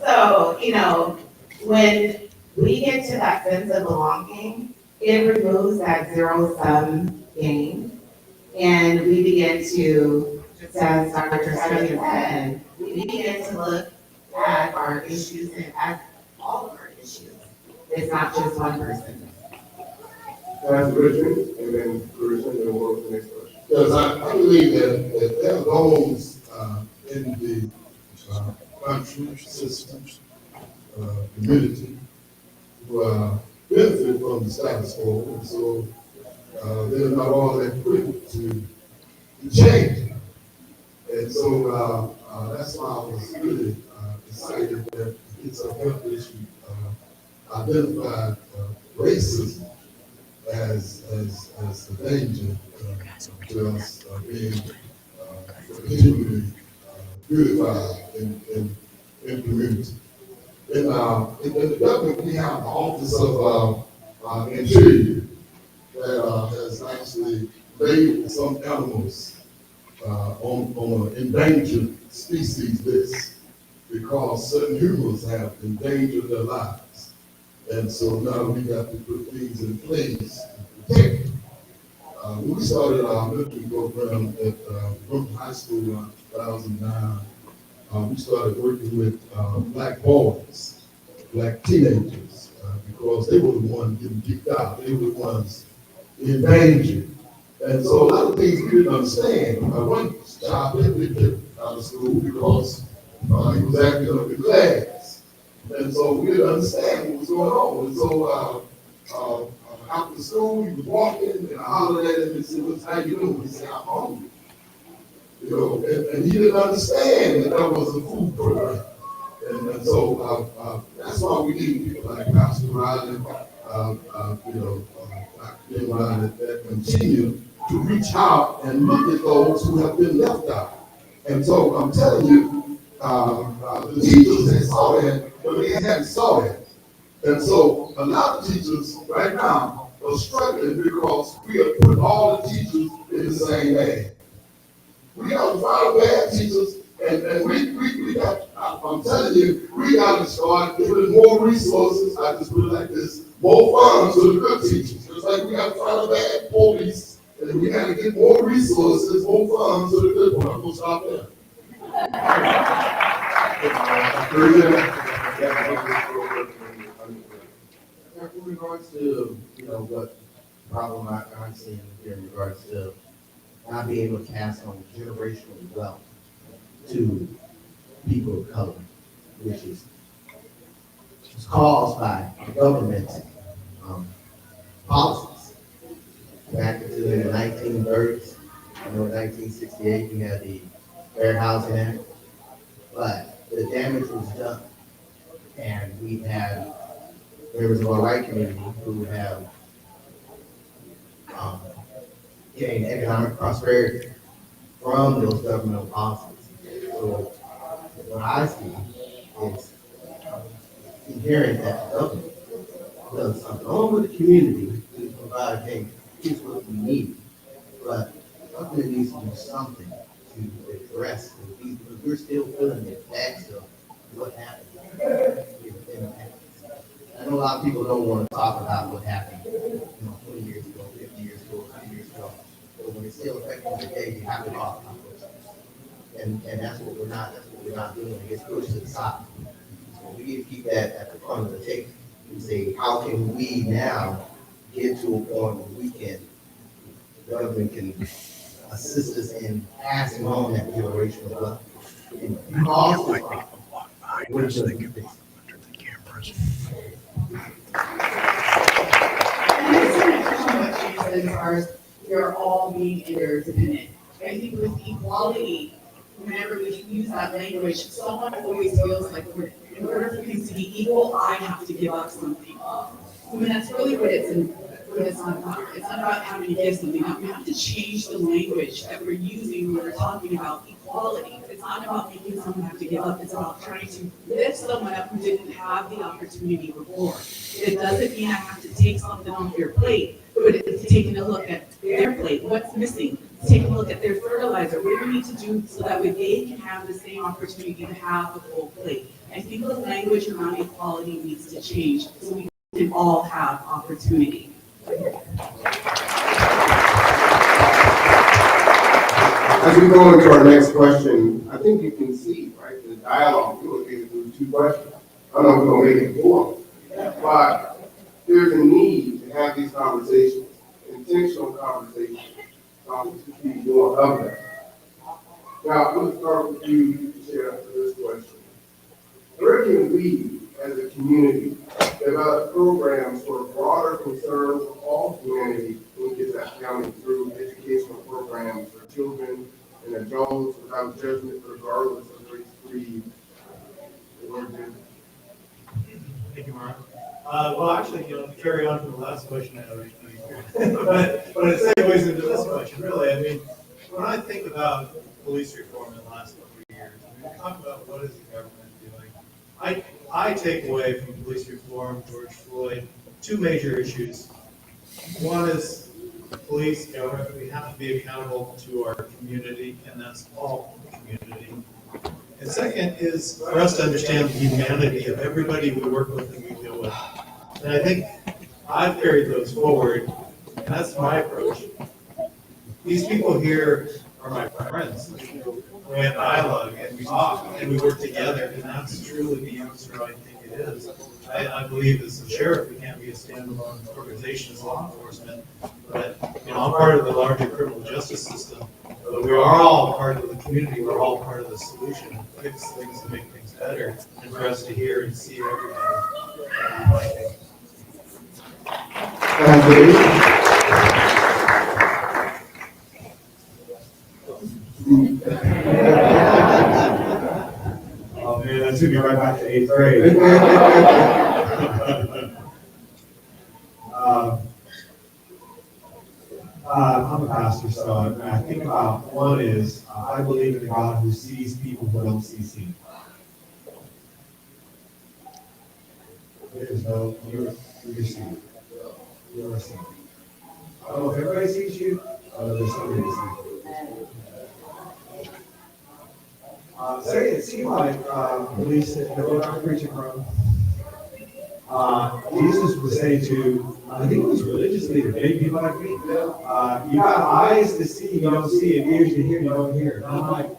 So, when we get to that sense of belonging, it removes that zero-sum game. And we begin to, just as Dr. Study said, we begin to look at our issues and at all of our issues. It's not just one person. That's Richard, and then Richard, and then we'll go to the next question. Because I believe that there are those in the country, systems, community who benefit from the status quo, and so they're not all that quick to change. And so that's why I was really excited that it's a health issue identified racism as the danger to us being continually beautified in community. In the government, we have the Office of Interior that has actually labeled some animals on an endangered species list because certain humans have endangered their lives. And so now we got to put things in place to protect them. When we started our mentoring program at Brooklyn High School in 2009, we started working with black boys, black teenagers, because they were the ones getting kicked out. They were the ones in danger. And so a lot of things we didn't understand. One child didn't get kicked out of school because he was acting up in class. And so we didn't understand what was going on. And so after school, he was walking, and I hollered at him and said, "How you doing?" He said, "I'm hungry." you know, and he didn't understand that that was a food program. And so that's why we need people like Pastor Riley, Dr. Riley, that continue to reach out and look at those who have been left out. And so I'm telling you, the teachers, they saw that, but they hadn't saw that. And so a lot of teachers right now are struggling because we are putting all the teachers in the same bag. We got to find bad teachers, and we got, I'm telling you, we got to start giving more resources. I just put it like this, more funds to the good teachers. Just like we got to find a bad police, and we got to get more resources, more funds to the good ones. I'm going to stop there. In regards to, what problem I'm seeing here in regards to not being able to pass on generational wealth to people of color, which is caused by government policies. Back into the 1930s, 1968, we had the Fair Housing Act, but the damage was done. And we had members of our white community who have gained economic prosperity from those governmental policies. So what I see is inherent that the government does something along with the community to provide, hey, here's what we need. But the government needs to do something to address these, because we're still feeling the effects of what happened in the past. I know a lot of people don't want to talk about what happened, 20 years ago, 50 years ago, 100 years ago. But when it's still affecting today, you have to talk about it. And that's what we're not doing. It gets pushed to the side. So we need to keep that at the front of the table and say, how can we now get to a point where the government can assist us in passing on that generational wealth and cause the problem. What it doesn't fix. We're all being interdependent. I think with equality, whenever we use that language, someone always feels like in order for things to be equal, I have to give up something. I mean, that's really what it's not about. It's not about having to give something up. We have to change the language that we're using when we're talking about equality. It's not about making someone have to give up. It's about trying to lift someone up who didn't have the opportunity before. It doesn't mean I have to take something off your plate, but it's taking a look at their plate. What's missing? It's taking a look at their fertilizer. What do we need to do so that way they can have the same opportunity to have the full plate? I think the language around equality needs to change so we can all have opportunity. As we go into our next question, I think you can see, right, the dialogue, we look at through two questions. I know we're gonna make it four, but there's a need to have these conversations, intentional conversations, to keep more of that. Now, I'm gonna start with you, Chair, for this question. Where can we, as a community, develop programs for broader concerns of all humanity in Kitsap County through educational programs for children and adults without judgment regardless of race, creed, or gender? Thank you, Mark. Well, actually, to carry on from the last question, I already know but it segues into this question, really. I mean, when I think about police reform in the last couple of years, we talk about what is the government doing. I take away from police reform, George Floyd, two major issues. One is police, government, we have to be accountable to our community, and that's all community. And second is for us to understand the humanity of everybody we work with and we deal with. And I think I've carried those forward, and that's my approach. These people here are my friends. We have dialogue and we talk and we work together, and that's truly the answer I think it is. I believe as a sheriff, we can't be a standalone organization as law enforcement, but I'm part of the larger criminal justice system. But we are all part of the community. We're all part of the solution to fix things and make things better, and for us to hear and see everybody. That took me right back to 8th grade. I'm a pastor, so I think about one is I believe in a God who sees people who don't see seen. There's no, you're seen. You're seen. I don't know if everybody sees you, there's somebody who sees you. Say it seemed like, at least in the book I'm preaching from, Jesus was saying to, I think it was religious leaders, maybe people like me, you got eyes to see, you don't see, and ears to hear, you don't hear. And I'm like,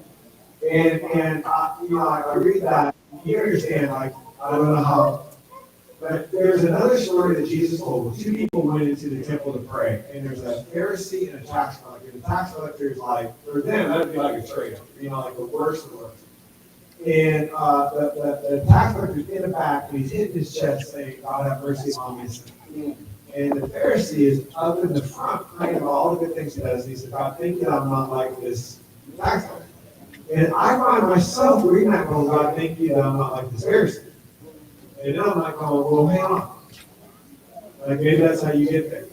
I read that, you understand, like, I don't know how, but there's another story that Jesus told where two people went into the temple to pray, and there's a Pharisee and a tax collector. The tax collector is like, for them, that'd be like a traitor, like the worst of the worst. And the tax collector is in the back, and he's hitting his chest saying, God have mercy on me. And the Pharisee is up in the front praying about all the good things he does. And he said, God, thank you that I'm not like this tax collector. And I find myself reading that going, God, thank you that I'm not like this Pharisee. And then I'm like going, well, hang on. Like maybe that's how you get there.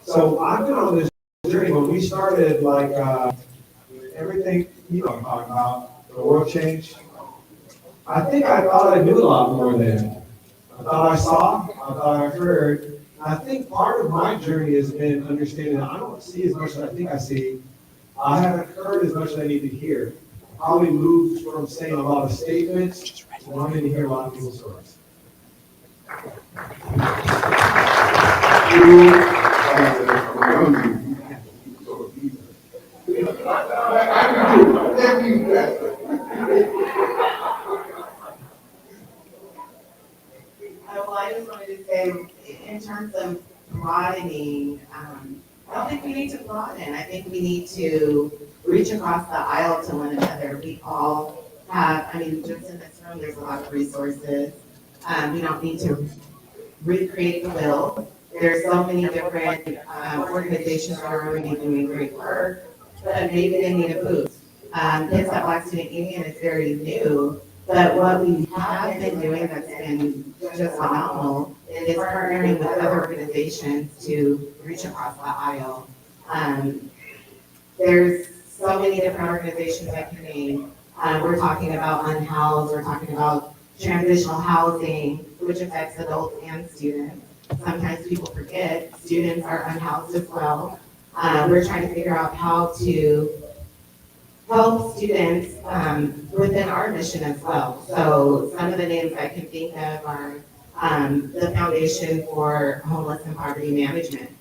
So I've been on this journey. When we started, like everything, what I'm talking about, the world changed. I think I thought I knew a lot more then. I thought I saw, I thought I heard. I think part of my journey has been understanding that I don't see as much as I think I see. I haven't heard as much as I need to hear. Probably moved from saying a lot of statements to wanting to hear a lot of people's stories. Well, I just wanted to say, in terms of broadening, I don't think we need to broaden. I think we need to reach across the aisle to one another. We all have, just in this room, there's a lot of resources. We don't need to recreate the wheel. There's so many different organizations that are already doing great work, but maybe they need a boost. Kids at Black Student Union is very new, but what we have been doing that's been just phenomenal is partnering with other organizations to reach across the aisle. There's so many different organizations I can name. We're talking about unhoused, we're talking about transitional housing, which affects adults and students. Sometimes people forget students are unhoused as well. We're trying to figure out how to help students within our mission as well. So some of the names I can think of are the Foundation for Homeless and Poverty Management,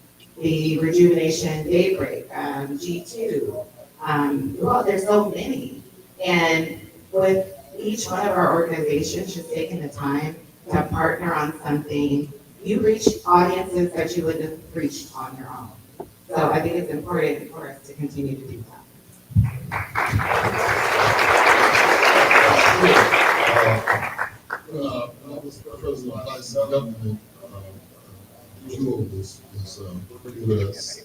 the Rejuvenation Daybreak, G2. Well, there's so many. And with each one of our organizations just taking the time to partner on something, you reach audiences that you wouldn't have reached on your own. So I think it's important for us to continue to do that. I was President of Vice Government, Jewel was working with us.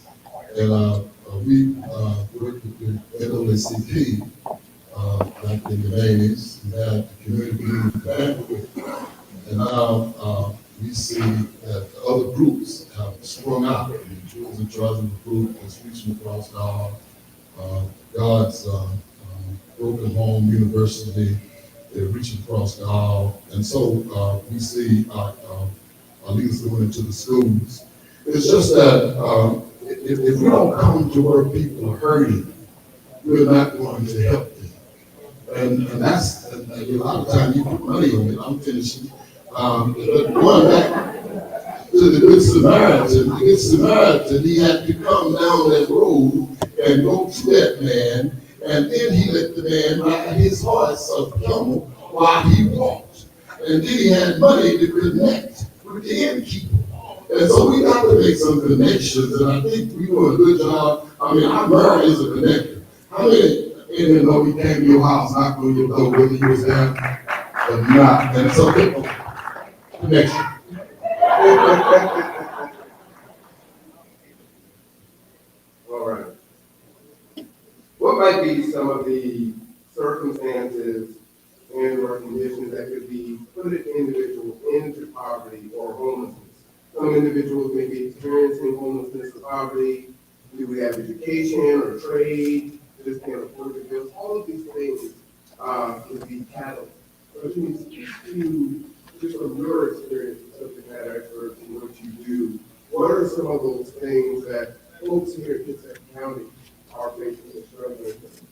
And we worked with the NAACP back in the 80s. We had the community banquet. And now we see that other groups have sprung out. Jewel's in charge of the group that's reaching across the God's Broken Home University. They're reaching across the aisle. And so we see our leaders going into the schools. It's just that if we don't come to where people are hurting, we're not going to help them. And that's, a lot of times you put money on it. I'm finishing. But going back to the Good Samaritan, he had to come down that road and go to that man. And then he let the man ride his horse of camel while he walked. And then he had money to connect with the innkeeper. And so we got to make some connections, and I think we do a good job. Our mayor is a connector. How many in here know he came to your house, knocked on your door, whether he was there or not? And so, connection. All right. What might be some of the circumstances and or conditions that could be put an individual into poverty or homelessness. Some individuals may be experiencing homelessness or poverty. Do we have education or trade? Just can't afford the bills. All of these things could be catalysts. So can you speak to, just from your experience as subject matter expert in what you do, what are some of those things that folks here in Kitsap County are facing and struggling with?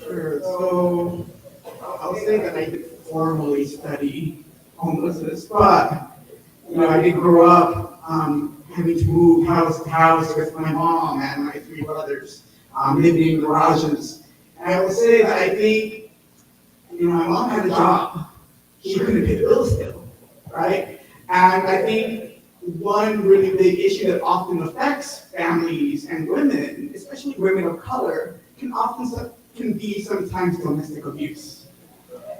Sure, so I'll say that I didn't formally study homelessness, but, I did grow up, having to move house to house with my mom and my three brothers, living in garages. And I will say that I think, my mom had a job. She couldn't pay the bills still, right? And I think one really big issue that often affects families and women, especially women of color, can be sometimes domestic abuse.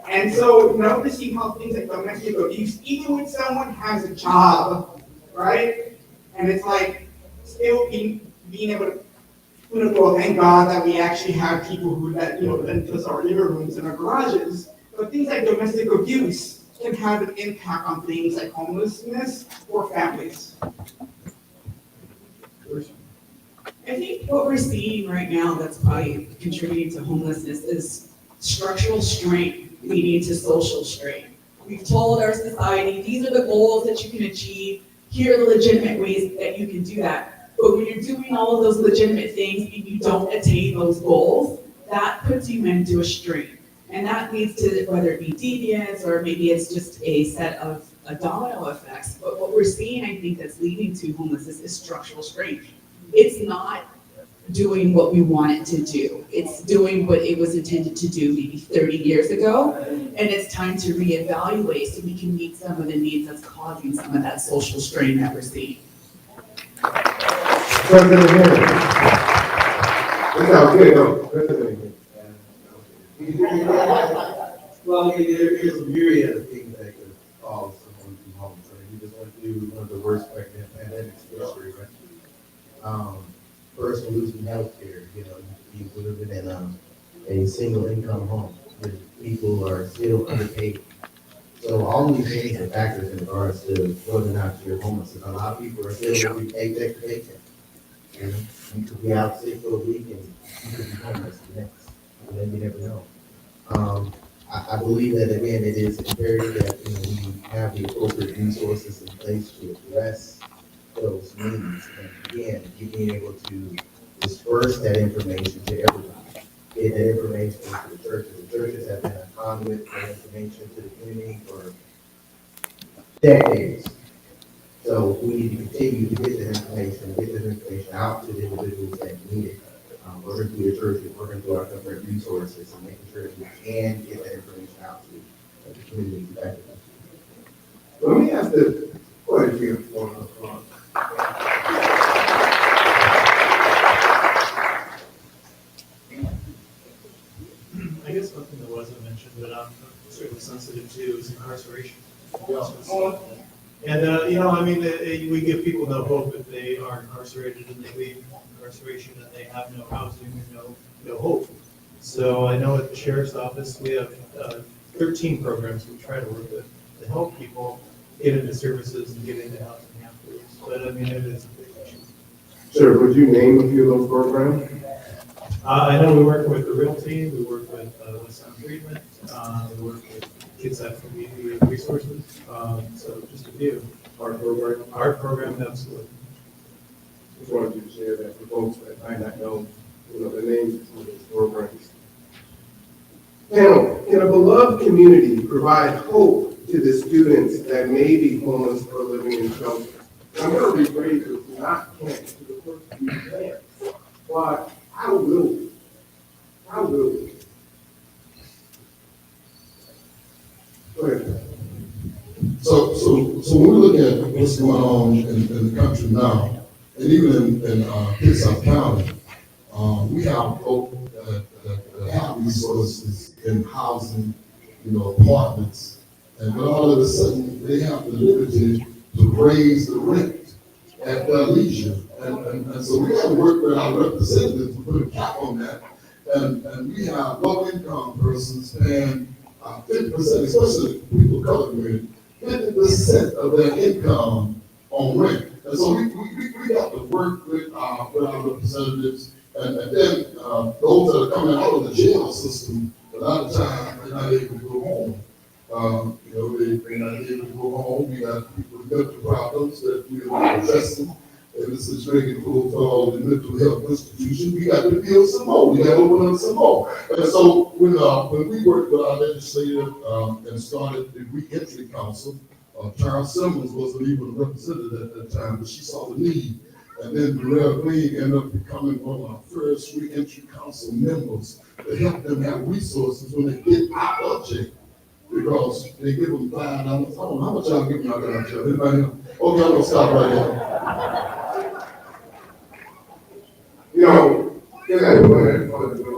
And so noticing how things like domestic abuse, even when someone has a job, right? And it's like still being able to, well, thank God that we actually have people who let us our living rooms and our garages. But things like domestic abuse can have an impact on things like homelessness or families. I think what we're seeing right now that's probably contributing to homelessness is structural strain leading to social strain. We've told our society, these are the goals that you can achieve, here are the legitimate ways that you can do that. But when you're doing all of those legitimate things and you don't attain those goals, that puts you into a strain. And that leads to, whether it be deviance or maybe it's just a set of domino effects. But what we're seeing, I think, that's leading to homelessness is structural strain. It's not doing what we want it to do. It's doing what it was intended to do maybe 30 years ago. And it's time to reevaluate so we can meet some of the needs that's causing some of that social strain that we're seeing. President Henry. That's how good, no, President Well, I mean, there is a myriad of things that could cause someone to be homeless. I mean, we just went through one of the worst pandemics in history, right? First, losing health care, people living in a single income home. People are still underpaid. So all these things are factors in regards to whether or not you're homeless. And a lot of people are still living paycheck to paycheck. You could be out sick for a week and you could be homeless the next. And then you never know. I believe that, again, it is imperative that we have the appropriate resources in place to address those needs. And again, being able to disperse that information to everybody. Get that information to the churches. The churches have been a conduit for information to the community for decades. So we need to continue to get that information out to the individuals that need it. Working through the churches, working through our government resources, and making sure that we can get that information out to the community effectively. Let me ask this question for I guess one thing that wasn't mentioned, but I'm certainly sensitive to is incarceration. And, we give people no hope if they are incarcerated and they leave incarceration and they have no housing and no hope. So I know at the sheriff's office, we have 13 programs we try to work with to help people get into services and get into housing afterwards. But it is a big issue. Sure, would you name a few of those programs? I know we work with the Real Team, we work with Sound Treatment, we work with Kids at Community Resources, so just a few. Art program, absolutely. Just wanted you to share that for folks that might not know, the names of these programs. Panel, can a beloved community provide hope to the students that may be homeless or living in shelters? I'm going to rephrase this, not can, to the first few plans, but how will we? How will we? Go ahead. So when we look at what's going on in the country now, and even in Kitsap County, we have folk that have resources in housing, apartments, and but all of a sudden they have the liberty to raise the rent at their leisure. And so we have to work with our representatives to put a cap on that. And we have low-income persons paying 50%, especially people of color community, 50% of their income on rent. And so we got to work with our representatives, and then those that are coming out of the jail system, a lot of times they're not able to go home. They're not able to go home. We got people with mental problems that we are addressing. And this is making full for the mental health institution. We got to build some more. We got to open up some more. And so when we worked with our legislator and started the Reentry Council, Charles Simmons wasn't even represented at that time, but she saw the need. And then Reverend ended up becoming one of our first Reentry Council members to help them have resources when they get out of jail. Because they give them $5. I don't know how much y'all give y'all got out of jail. Anybody know? Okay, I'm gonna stop right there. You know, everyone wanted to go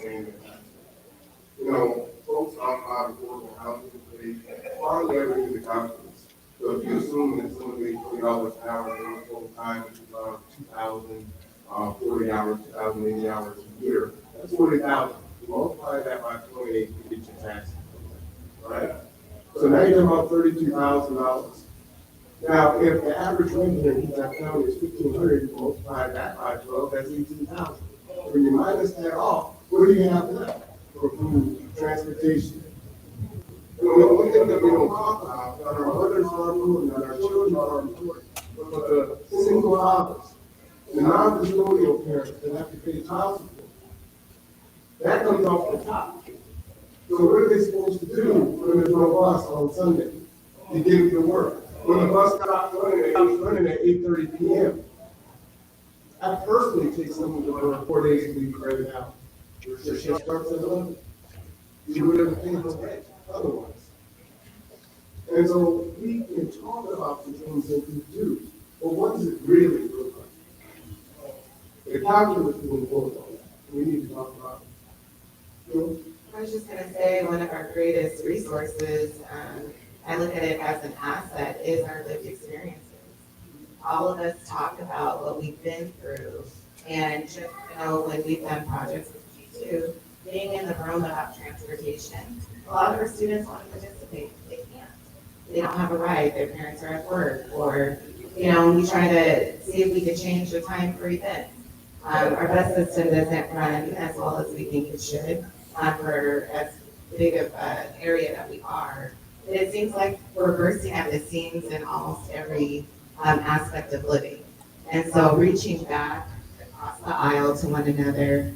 saying that, folks outside of affordable housing, they hardly ever use the calculus. So if you assume that someone makes $20 an hour, they're full time, which is 2,000, 40 hours, 2,080 hours a year, that's 40,000. You multiply that by 28, you get your tax. Right? So now you're about $32,000. Now, if the average rent here in that county is $1,500, you multiply that by 12, that's $18,000. When you minus that off, what do you have left for food, transportation? One thing that we don't talk about, that our mothers are important, that our children are important, but the single fathers, the non-custodial parents that have to pay child support, that comes off the top. So what are they supposed to do when there's no bus on Sunday to get them to work? When the bus stops running at 8:30 p.m. I personally take someone to work 4 days a week right now. Your shift starts at 11. You would have paid otherwise. And so we can talk about the things that we do, but what does it really look like? The calculus is important on that. We need to talk about it. I was just gonna say, one of our greatest resources, I look at it as an asset, is our lived experiences. All of us talk about what we've been through, and just, when we've done projects with G2, being in the room about transportation, a lot of our students want to participate, they can't. They don't have a ride, their parents are at work, or, we try to see if we can change the time for events. Our bus system doesn't run as well as we think it should. For as big of an area that we are. It seems like we're bursting at the seams in almost every aspect of living. And so reaching back across the aisle to one another,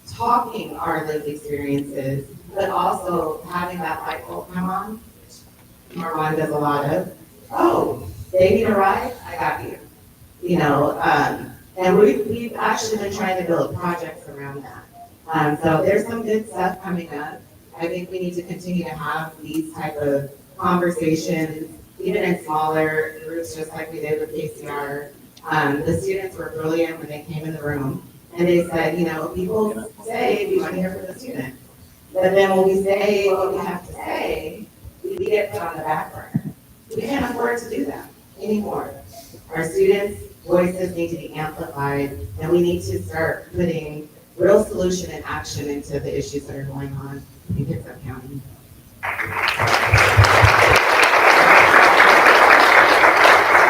talking our lived experiences, but also having that light bulb come on, which Marwan does a lot of. Oh, they need a ride? I got you. And we've actually been trying to build projects around that. So there's some good stuff coming up. I think we need to continue to have these type of conversations, even in smaller groups, just like we did with KCR. The students were brilliant when they came in the room, and they said, people say we want to hear from the student. But then when we say what we have to say, we get put on the back burner. We can't afford to do that anymore. Our students' voices need to be amplified, and we need to start putting real solution and action into the issues that are going on in Kitsap County.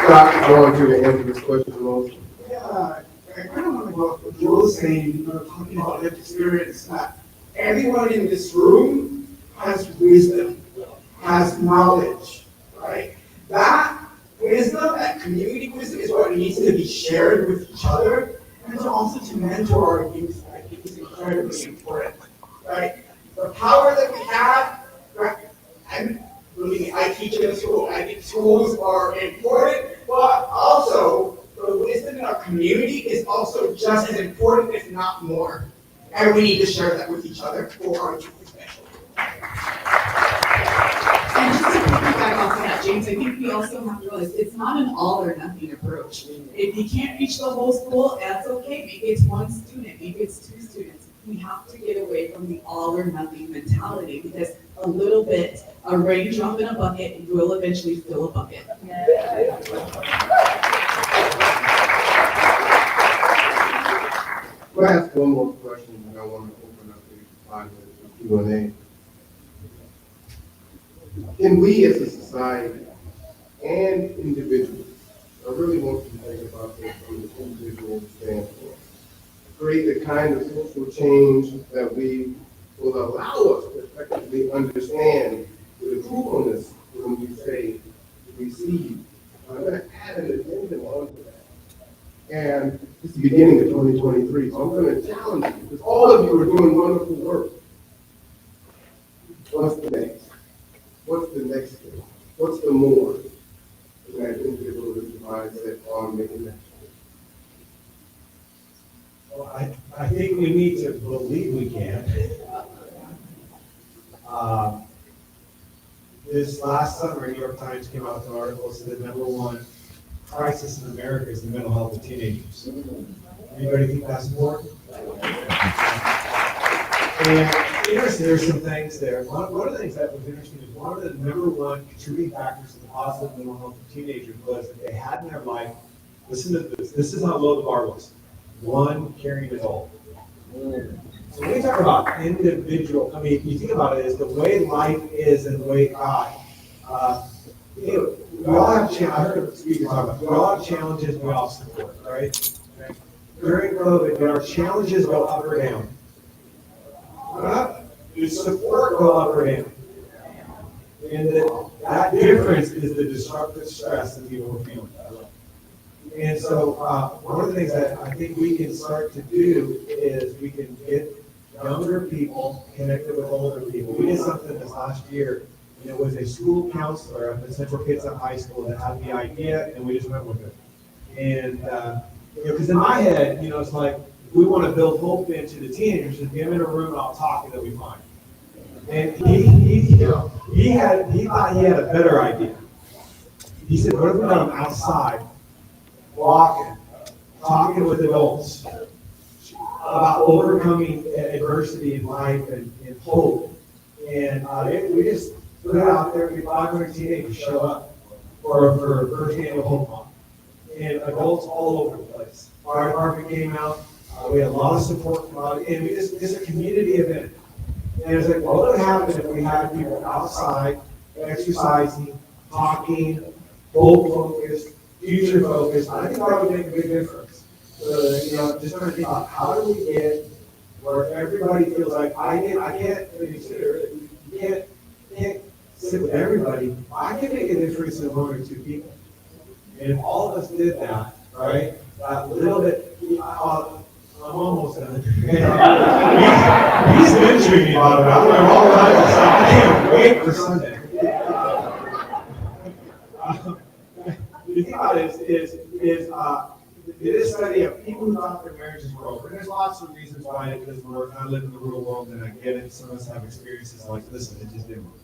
Scott, I want you to answer this question also. Yeah, I kind of want to go off what Joe was saying, talking about lived experience, that everyone in this room has wisdom, has knowledge, right? That wisdom, that community wisdom is what needs to be shared with each other, and to also to mentor our youth. I think is incredibly important, right? The power that we have, right? And believe me, I teach in a school. I think schools are important, but also the wisdom in our community is also just as important, if not more. And we need to share that with each other for our youth especially. And just to piggyback off of that, James, I think we also have to realize it's not an all or nothing approach. If you can't reach the whole school, that's okay. Maybe it's one student, maybe it's two students. We have to get away from the all or nothing mentality, because a little bit, a raindrop in a bucket will eventually fill a bucket. I'll ask one more question. I want to open up the 5 minutes of Q&A. Can we as a society and individuals, I really want you to think about this from the individual standpoint, create the kind of social change that we will allow us to effectively understand the truthfulness when we say receive. I'm going to add an addendum onto that. And it's the beginning of 2023, so I'm going to challenge you, because all of you are doing wonderful work. What's the next? What's the next thing? What's the more? And I think people will mindset on making that. Well, I think we need to believe we can. This last summer, New York Times came out with an article that said the #1 crisis in America is the mental health of teenagers. Anybody think that's important? And interesting, there's some things there. One of the things that was interesting is one of the #1 contributing factors to the positive mental health of teenagers was that they had in their life, listen to this is how low the bar was, one caring adult. So when we talk about individual, I mean, you think about it as the way life is and the way God, we all have challenges. I heard a speaker talk about, we all have challenges, we all have support, right? During COVID, did our challenges go up or down? Did support go up or down? And that difference is the destructive stress that people are feeling. And so one of the things that I think we can start to do is we can get younger people connected with older people. We did something this last year, and it was a school counselor at the Central Kids Up High School that had the idea, and we just went with it. And, because in my head, it's like, we want to build hope into the teenagers and get them in a room and I'll talk and they'll be fine. And he thought he had a better idea. He said, what if we got them outside, walking, talking with adults about overcoming adversity in life and hope. And we just put it out there, we had 500 teenagers show up for first annual Hope Month. And adults all over the place. Fire department came out, we had a lot of support from and it's a community event. And it's like, what would happen if we had people outside, exercising, talking, hope-focused, future-focused? I think that would make a big difference. So, just trying to think about how do we get where everybody feels like, you can't sit with everybody. I can make a difference in 1 or 2 people. And if all of us did that, right, that little bit, I'm almost done. He's mentoring me about it. I'm all right. I can't wait for Sunday. The thing about it is this study of people who thought their marriages were over. And there's lots of reasons why it doesn't work. I live in the real world and I get it. Some of us have experiences like, listen, it just didn't work.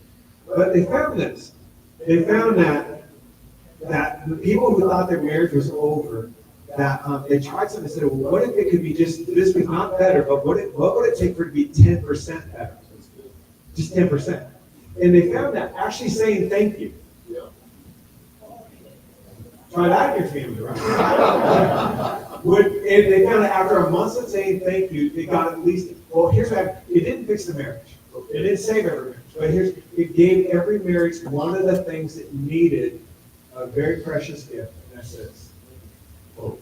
But they found this. They found that the people who thought their marriage was over, that they tried something and said, well, what if it could be just this week, not better, but what would it take for it to be 10% better? Just 10%. And they found that actually saying thank you. Try that in your family, right? And they found that after a month of saying thank you, they got at least, well, here's what happened. It didn't fix the marriage. It didn't save every marriage. But it gave every marriage one of the things it needed, a very precious gift, and that's this. Hope.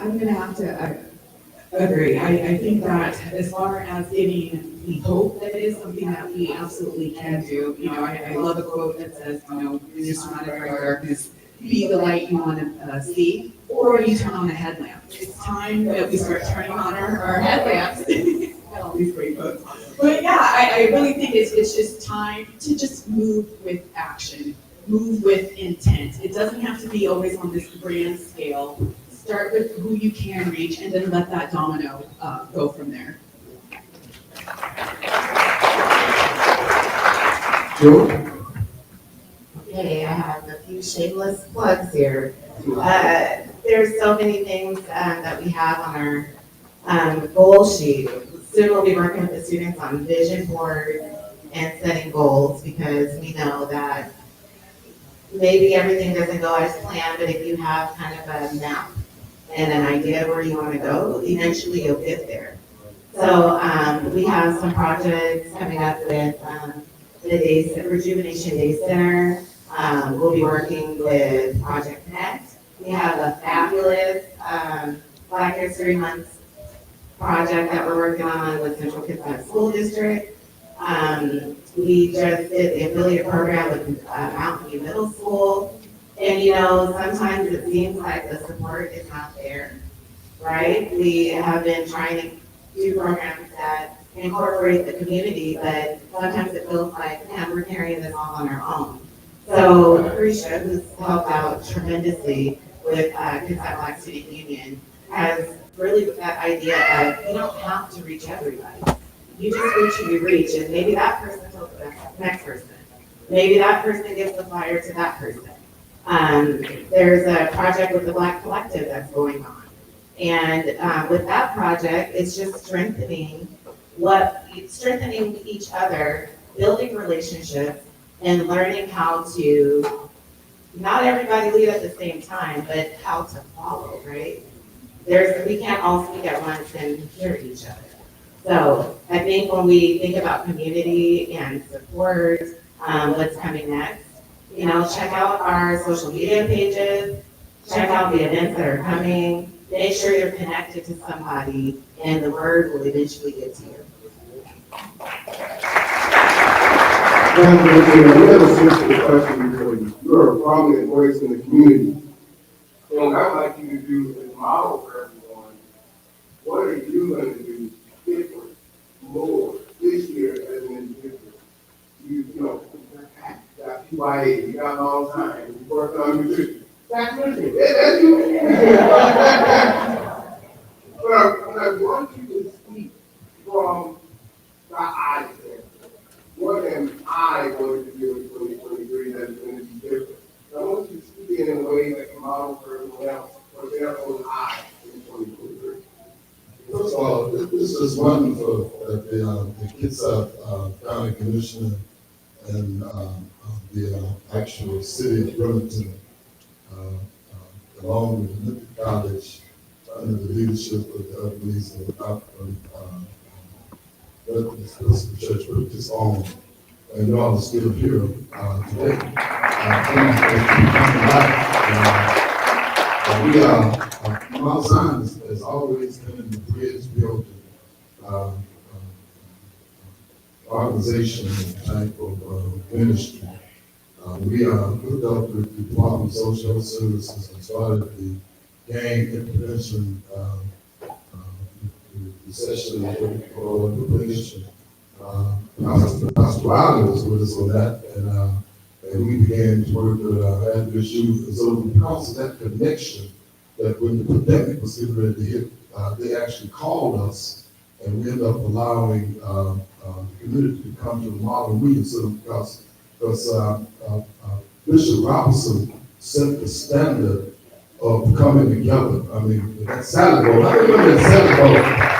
I'm gonna have to agree. I think that as far as getting the hope, that is something that we absolutely can do. I love a quote that says, when you're surrounded by darkness, be the light you want to see, or you turn on a headlamp. It's time that we start turning on our headlamps. Got all these great quotes. But yeah, I really think it's just time to just move with action, move with intent. It doesn't have to be always on this grand scale. Start with who you can reach and then let that domino go from there. Joe? Okay, I have a few shameless plugs here. There's so many things that we have on our goal sheet. Soon we'll be working with the students on vision boards, and setting goals, because we know that maybe everything doesn't go as planned, but if you have kind of a map and an idea of where you want to go, eventually you'll get there. So we have some projects coming up with the Rejuvenation Day Center. We'll be working with Project Connect. We have a fabulous Black History Month project that we're working on with Central Kitsap School District. We just did the affiliate program with Mountain View Middle School. And you know, sometimes it seems like the support is not there, right? We have been trying to do programs that incorporate the community, but sometimes it feels like, man, we're carrying this all on our own. So Carisha, who's helped out tremendously with Kitsap Black Student Union, has really that idea of you don't have to reach everybody. You just reach who you reach, and maybe that person tells the next person. Maybe that person gives the flyer to that person. There's a project with the Black Collective that's going on. And with that project, it's just strengthening each other, building relationships, and learning how to, not everybody lead at the same time, but how to follow, right? We can't all speak at once and hear each other. So I think when we think about community and support, what's coming next, you know, check out our social media pages, check out the events that are coming, make sure you're connected to somebody, and the word will eventually get to you. We have a simple question for you. You're a prominent voice in the community. And what I'd like you to do is model for everyone, what are you going to do different, more, this year as an individual? You know, you got PYA, you got long time, you work on nutrition. That's nutrition. That's you. But I want you to speak from the I standpoint. What am I going to do in 2023 that is going to be different? I want you to speak it in a way that can model for everyone else, for their own I in 2023. First of all, this is wonderful that the Kitsap County Commissioner and the actual city of Bremerton, along with the Olympic College, under the leadership of the Ubleys and the church put this on, and you all are still here today. Mount Zion has always been in the bridge building organization and type of ministry. We hooked up with the Department of Social Services and started the gang intervention session or preparation. Pastor Wiley was with us on that, and we began to work with adverse youth. And so because of that connection, that when the pandemic was getting ready to hit, they actually called us, and we ended up allowing the community to come to the model meeting center because Bishop Robinson set the standard of coming together. I mean, that Saturday, I remember that Saturday.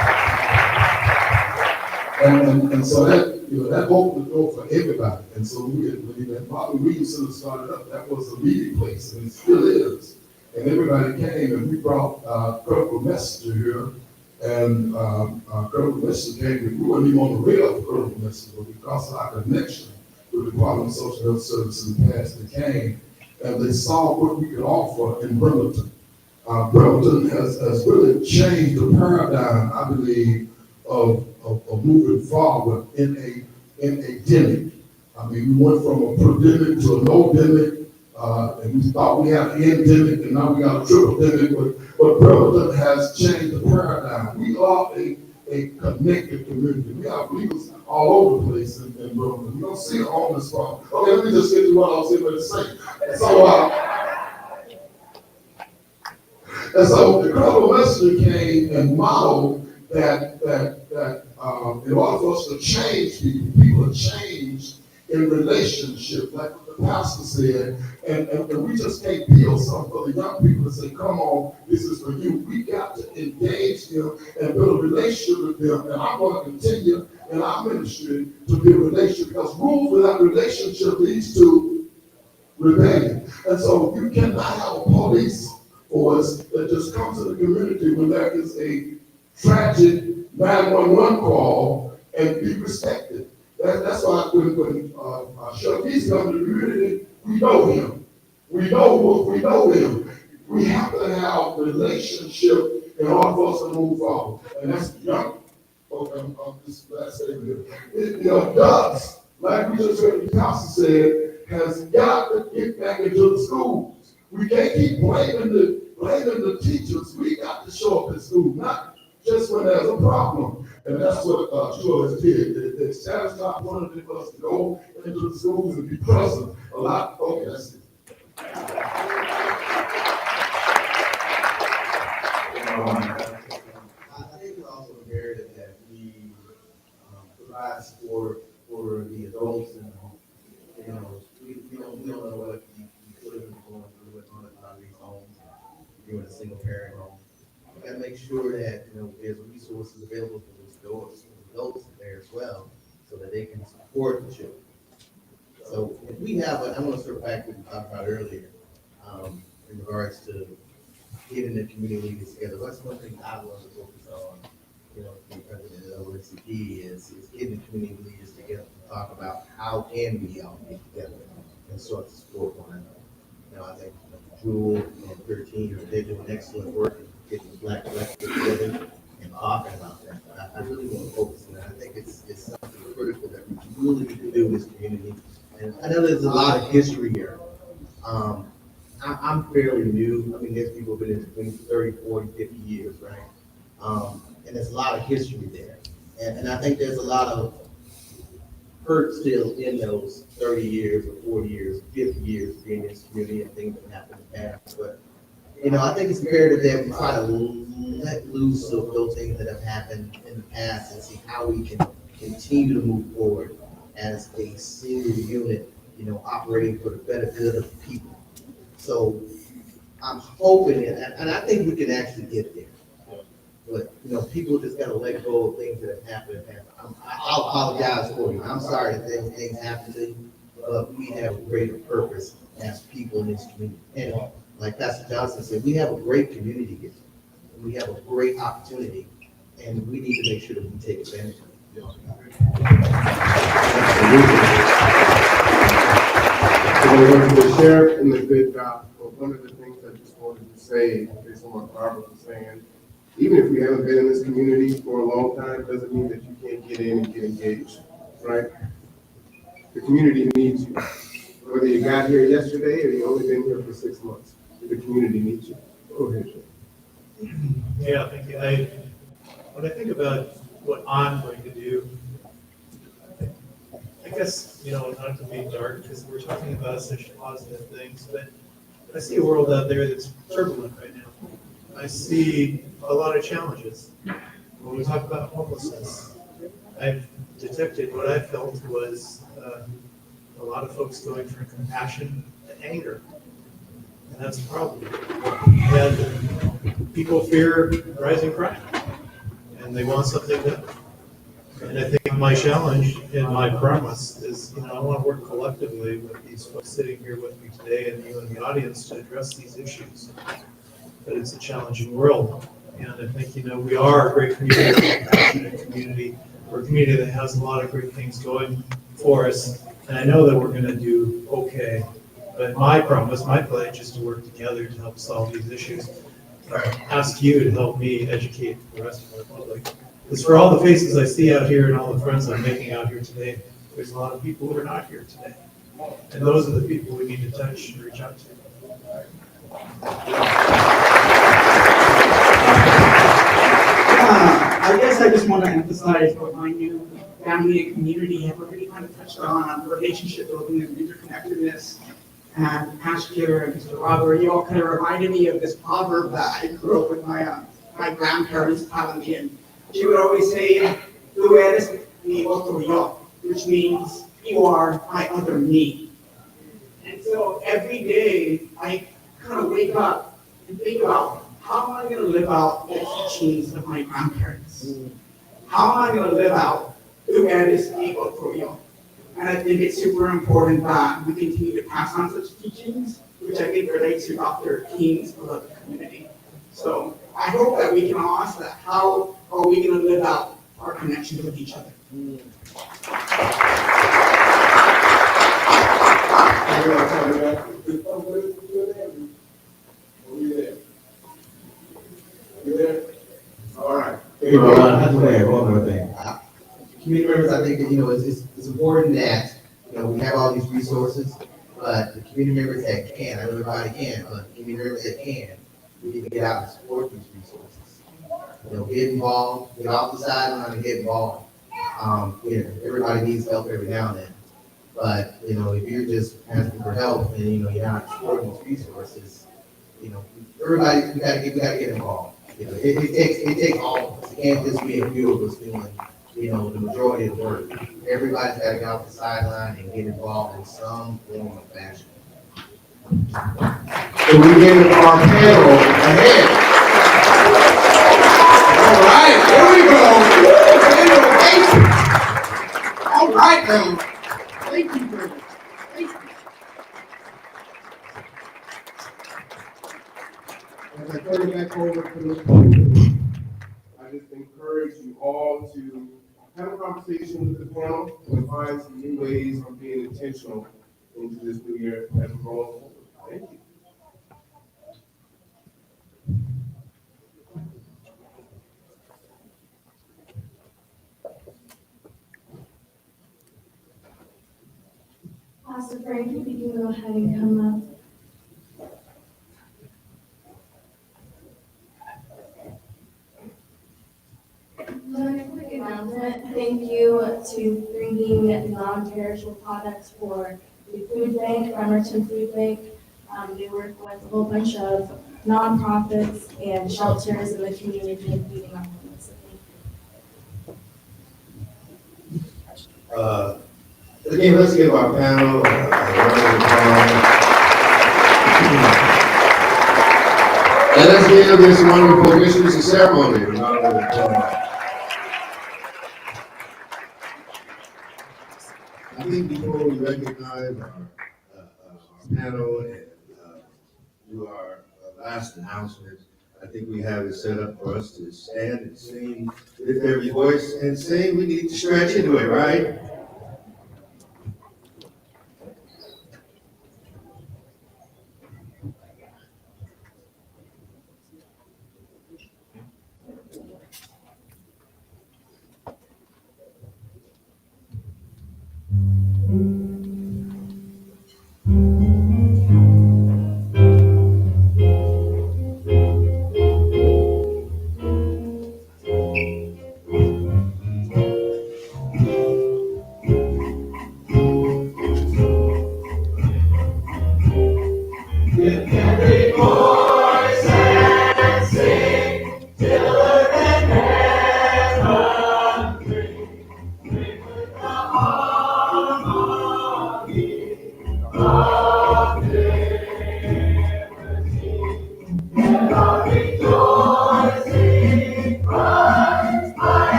And so that, you know, that opened the door for everybody. And so when that model meeting center started up, that was a meeting place, and it still is. And everybody came, and we brought Critical Messenger here. And Critical Messenger came, we weren't even on the radar for Critical Messenger, but because of our connection with the Department of Social Health Services in the past, they came, and they saw what we could offer in Bremerton. Bremerton has really changed the paradigm, I believe, of moving forward in a demic. I mean, we went from a pandemic to a no-demic, and we thought we had an endemic, and now we got a triple-demic, but Bremerton has changed the paradigm. We are a connected community. We have leaders all over the place in Bremerton. We don't see a homeless problem. Okay, let me just get to what I was going to say. And so the Critical Messenger came and modeled that in order for us to change people are changed in relationship, like what the pastor said, and we just can't build something for the young people and say, come on, this is for you. We got to engage them and build a relationship with them, and I'm going to continue in our ministry to be a relationship, because rules without relationship leads to rebellion. And so you cannot have a police force that just comes to the community when there is a tragic 911 call and be respected. That's why when Sheriff come to the community, we know him. We know him. We have to have a relationship in order for us to move forward. And that's young. Okay, this last statement. Ducks, like we just heard the pastor said, has got to get back into the schools. We can't keep blaming the teachers. We got to show up at school, not just when there's a problem. And that's what George did. The status not wanted us to go into the schools and be present a lot. Okay, that's it. I think it's also imperative that we provide support for the adults in the home. We don't know what the children are going through with on a lot of these homes. You're in a single parent home. We gotta make sure that, there's resources available for those adults there as well, so that they can support the children. So if we have, I want to circle back to what we talked about earlier, in regards to getting the community leaders together. That's one thing I want to focus on, being president of OSCP is getting the community leaders together to talk about how can we all get together and sort of support one another. I think Jewel and 13, they're doing excellent work in getting the Black electorate together and talking about that. But I really want to focus on that. I think it's something critical that we really need to do in this community. And I know there's a lot of history here. I'm fairly new. I mean, there's people who've been in between 30, 40, 50 years, right? And there's a lot of history there. And I think there's a lot of hurt still in those 30 years or 40 years, 50 years being in this community and things that happened in the past. But, I think it's imperative that we try to let loose of those things that have happened in the past and see how we can continue to move forward as a single unit, operating for the benefit of the people. So I'm hoping, and I think we can actually get there. But, people just gotta let go of things that have happened. I'll apologize for you. I'm sorry that things happen to you, but we have a greater purpose as people in this community. And like Pastor Johnson said, we have a great community here. We have a great opportunity, and we need to make sure that we take advantage of it. The sheriff and the good job. But one of the things I just wanted to say, based on what Barbara was saying, even if we haven't been in this community for a long time, doesn't mean that you can't get in and get engaged, right? The community needs you. Whether you got here yesterday or you only been here for 6 months, the community needs you. Go ahead, Jay. Yeah, thank you. When I think about what I'm going to do, I guess, not to be dark, because we're talking about such positive things, but I see a world out there that's turbulent right now. I see a lot of challenges. When we talk about homelessness, I've detected what I felt was a lot of folks going from compassion to anger. And that's a problem. And people fear rising crime, and they want something done. And I think my challenge and my promise is, I want to work collectively with these folks sitting here with me today and you in the audience to address these issues. But it's a challenging world. And I think, we are a great community, a passionate community. We're a community that has a lot of great things going for us. And I know that we're going to do okay. But my promise, my pledge is to work together to help solve these issues. I ask you to help me educate the rest of our public. Because for all the faces I see out here and all the friends I'm making out here today, there's a lot of people who are not here today. And those are the people we need to touch and reach out to. I guess I just want to emphasize what my new family and community have already kind of touched on relationship building and interconnectedness. And Pastor and Mr. Robert, you all kind of reminded me of this proverb that I grew up with my grandparents telling me. And she would always say, "Tú eres mi otro yo," which means you are my other me. And so every day I kind of wake up and think about, how am I going to live out the teachings of my grandparents? How am I going to live out to get this able for you. And I think it's super important that we continue to pass on such teachings, which I think relates to Dr. King's love of the community. So I hope that we can all ask that, how are we going to live out our connection with each other? All right. Hey, well, I have to add one more thing. Community members, I think that, it's important that, we have all these resources, but the community members that can, I know everybody can, but the community members that can, we need to get out and support these resources. Get involved, get off the sideline and get involved. Everybody needs help every now and then. But, if you're just asking for help and, you're not supporting these resources, everybody, we gotta get involved. It takes all of us. It can't just be a few of us doing, the majority of the work. Everybody's gotta get off the sideline and get involved in some form of fashion. So we give our panel a hand. All right, here we go. All right, now. Thank you very much. Thank you. As I turn it back over to the podium, I just encourage you all to have a conversation with the panel and find some new ways of being intentional into this new year as we're going forward. Thank you. Pastor Frank, if you can go ahead and come up. Another quick announcement. Thank you to bringing non-perishable products for the food bank, Bremerton Food Bank. They work with a whole bunch of nonprofits and shelters in the community and feeding our homeless. Again, let's give our panel a round of applause. Let us give this wonderful Christmas ceremony a round of applause. I think before we recognize our panel and do our last announcement, I think we have it set up for us to stand and sing with every voice and sing. We need to stretch into it, right?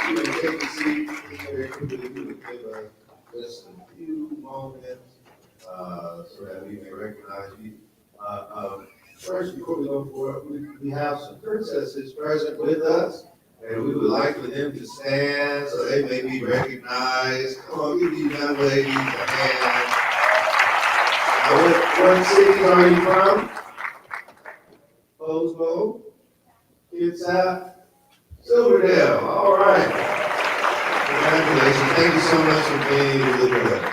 You can take a seat here, quickly, we would give just a few moments, so that we may recognize you. First, before we go forward, we have some princesses present with us, and we would like for them to stand so they may be recognized. Come on, give these young ladies a hand. What cities are you from? Oslo, Kitsap, Silverdale, all right. Congratulations, thank you so much for being with us.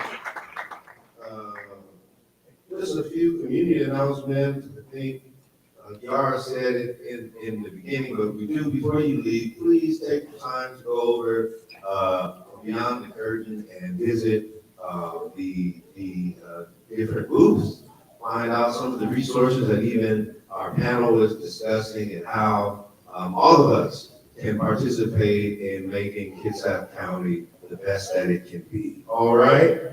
Just a few community announcements. I think Yara said it in the beginning, but we do, before you leave, please take the time to go over Beyond the Curtain and visit the different booths. Find out some of the resources that even our panel was discussing and how all of us can participate in making Kitsap County the best that it can be. All right?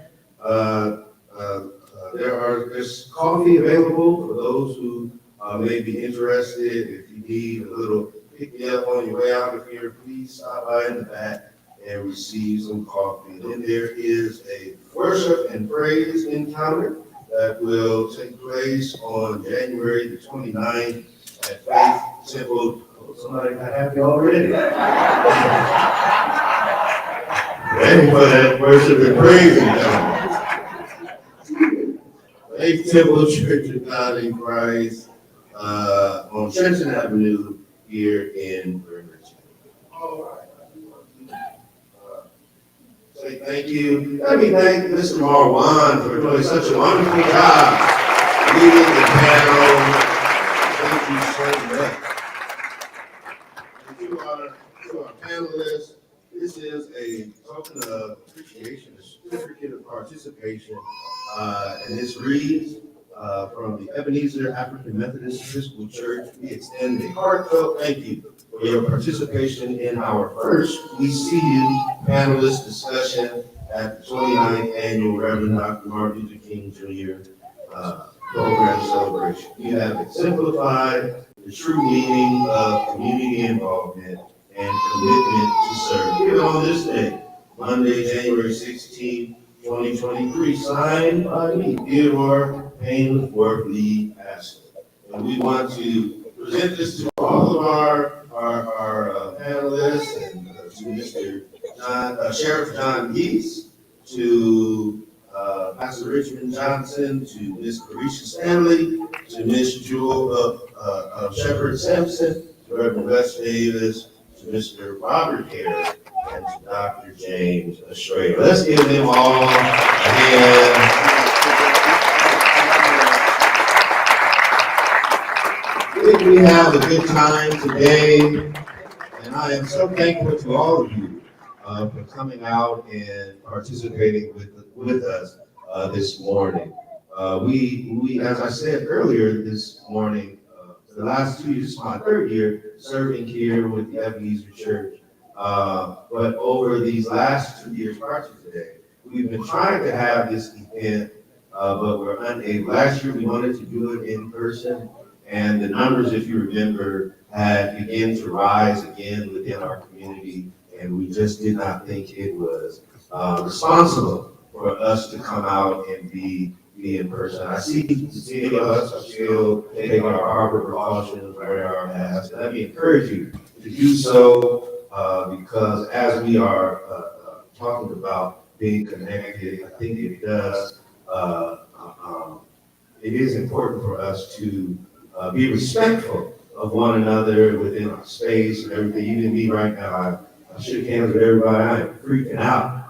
There's coffee available for those who may be interested. If you need a little pick me up on your way out of here, please stop by in the back and receive some coffee. Then there is a worship and praise encounter that will take place on January the 29th at Faith Temple. Oh, somebody got happy already. Ready for that worship and praise encounter. Faith Temple Church of God in Christ on Trenton Avenue here in Reverend. All right. Say thank you. Let me thank Mr. Marwan for doing such a wonderful job leading the panel. Thank you so much. And to our panelists, this is a token of appreciation, a certificate of participation, and this reads from the Ebenezer African Methodist Episcopal Church. We extend a heartfelt thank you for your participation in our first We See You panelist discussion at the 29th Annual Reverend Dr. Martin Luther King Jr. Program celebration. You have exemplified the true meaning of community involvement and commitment to serve. Here on this day, Monday, January 16, 2023, signed by me, Theodore Payne IV, lead pastor. And we want to present this to all of our panelists and to Mr. Sheriff John Geese, to Pastor Richmond Johnson, to Ms. Carisha Stanley, to Ms. Jewel Shepherd Sampson, to Reverend Wes Davis, to Mr. Robert Hare, and to Dr. James Estrella. Let's give them all a hand. I think we have a good time today, and I am so thankful to all of you for coming out and participating with us this morning. We, as I said earlier this morning, the last 2 years, this is my third year serving here with the Ebenezer Church. But over these last 2 years prior to today, we've been trying to have this event, but we're unable. Last year, we wanted to do it in person, and the numbers, if you remember, had begun to rise again within our community, and we just did not think it was responsible for us to come out and be in person. I see many of us are still taking our proper precautions, wearing our masks, and let me encourage you to do so because as we are talking about being connected, I think it does it is important for us to be respectful of one another within our space and everything. Even me right now, I shook hands with everybody. I am freaking out.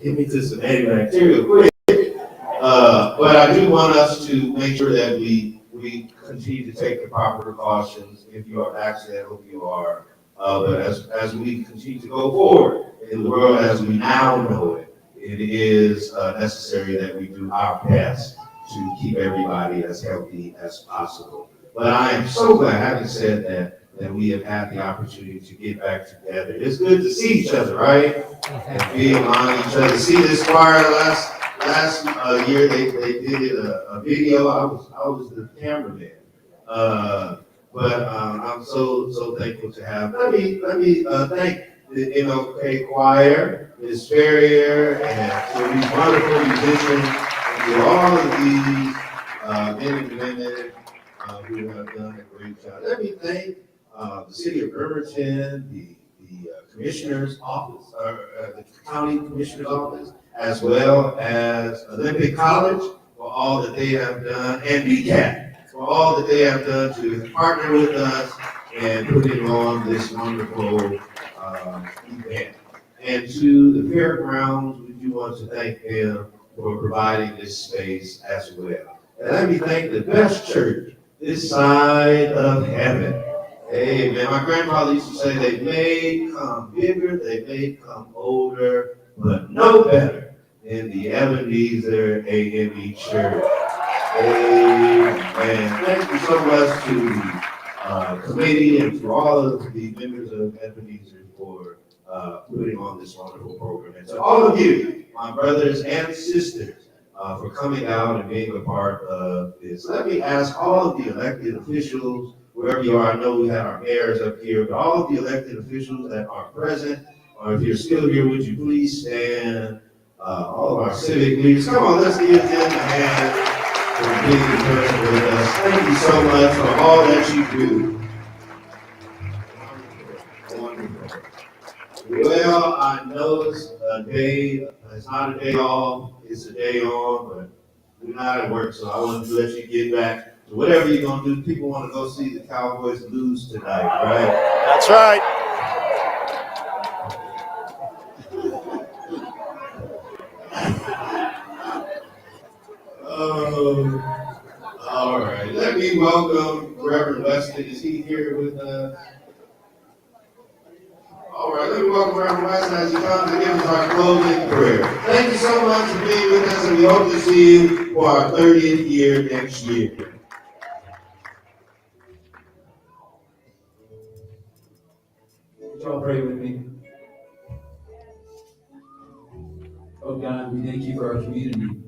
Get me to some antibacterial quick. But I do want us to make sure that we continue to take the proper precautions. If you are vaccinated, I hope you are. But as we continue to go forward in the world as we now know it, it is necessary that we do our best to keep everybody as healthy as possible. But I am so glad, having said that we have had the opportunity to get back together. It's good to see each other, right? And be among each other. See this choir last year they did a video. I was the cameraman. But I'm so thankful to have. Let me thank the MLK choir, Ms. Ferrier, and to these wonderful musicians, and to all of these men and women who have done a great job. Let me thank the city of Bremerton, the commissioner's office, the county commissioner's office, as well as Olympic College for all that they have done, and BCAT for all that they have done to partner with us and putting on this wonderful event. And to the fairgrounds, we do want to thank them for providing this space as well. And let me thank the best church this side of heaven. Amen. My grandfather used to say they may come bigger, they may come older, but no better than the Ebenezer AME Church. Amen. Thank you so much to the committee and to all of the members of Ebenezer for putting on this wonderful program. And to all of you, my brothers and sisters, for coming out and being a part of this. Let me ask all of the elected officials, wherever you are, I know we have our mayors up here, but all of the elected officials that are present, or if you're still here, would you please stand? All of our civic leaders, come on, let's give them a hand for being present with us. Thank you so much for all that you do. Wonderful. Well, I know it's a day, it's not a day off, it's a day on, but we're not at work, so I wanted to let you get back to whatever you're going to do. People want to go see the Cowboys lose tonight, right? That's right. Oh, all right. Let me welcome Reverend Weston. Is he here with us? All right, let me welcome Reverend Weston as he comes to give us our closing prayer. Thank you so much for being with us, and we hope to see you for our 30th year next year. Would y'all pray with me? Oh God, we thank you for our community.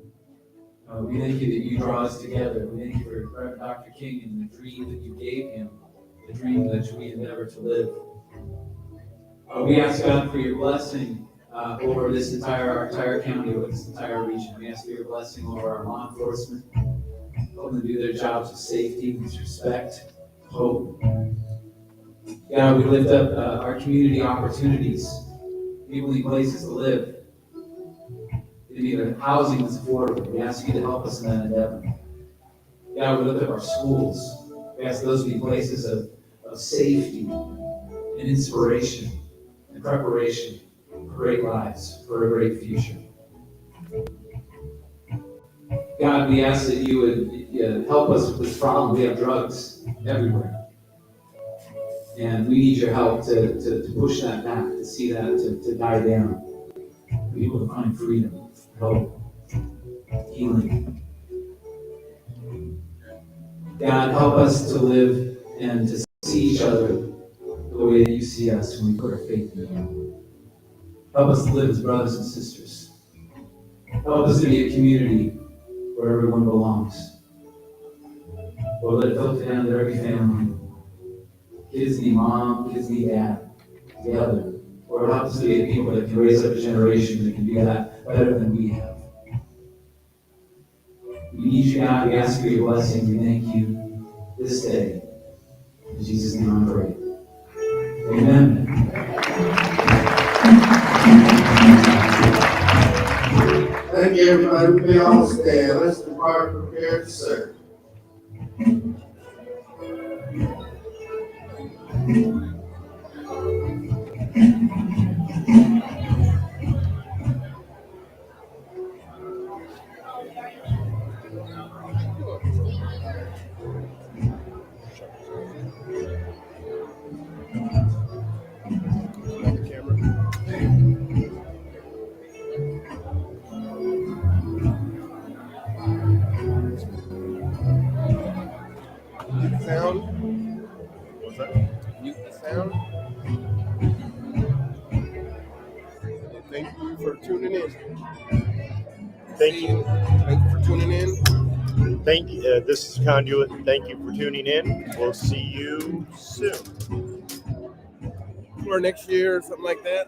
We thank you that you draw us together. We thank you for Reverend Dr. King and the dream that you gave him, the dream that we endeavor to live. We ask God for your blessing over this our entire county, over this entire region. We ask for your blessing over our law enforcement. Help them do their jobs with safety, with respect, hope. God, we lift up our community opportunities. People need places to live. They need housing that's affordable. We ask you to help us in that endeavor. God, we lift up our schools. We ask those to be places of safety and inspiration and preparation for great lives, for a great future. God, we ask that you would help us with this problem. We have drugs everywhere. And we need your help to push that back, to see that, to die down. For people to find freedom, hope, healing. God, help us to live and to see each other the way that you see us when we put our faith in you. Help us to live as brothers and sisters. Help us to be a community where everyone belongs. Lord, let it filter down to every family. Kids need mom, kids need dad, together. Lord, help us to be a people that can raise up a generation that can do that better than we have. We need you, God. We ask for your blessing. We thank you this day. In Jesus' name I pray. Amen. Thank you, everybody. We may all stand. Let's depart prepared to serve. Sound? What's that? Mute the sound. Thank you for tuning in. Thank you. Thank you for tuning in. Thank you. This is Conduit. Thank you for tuning in. We'll see you soon. Or next year or something like that.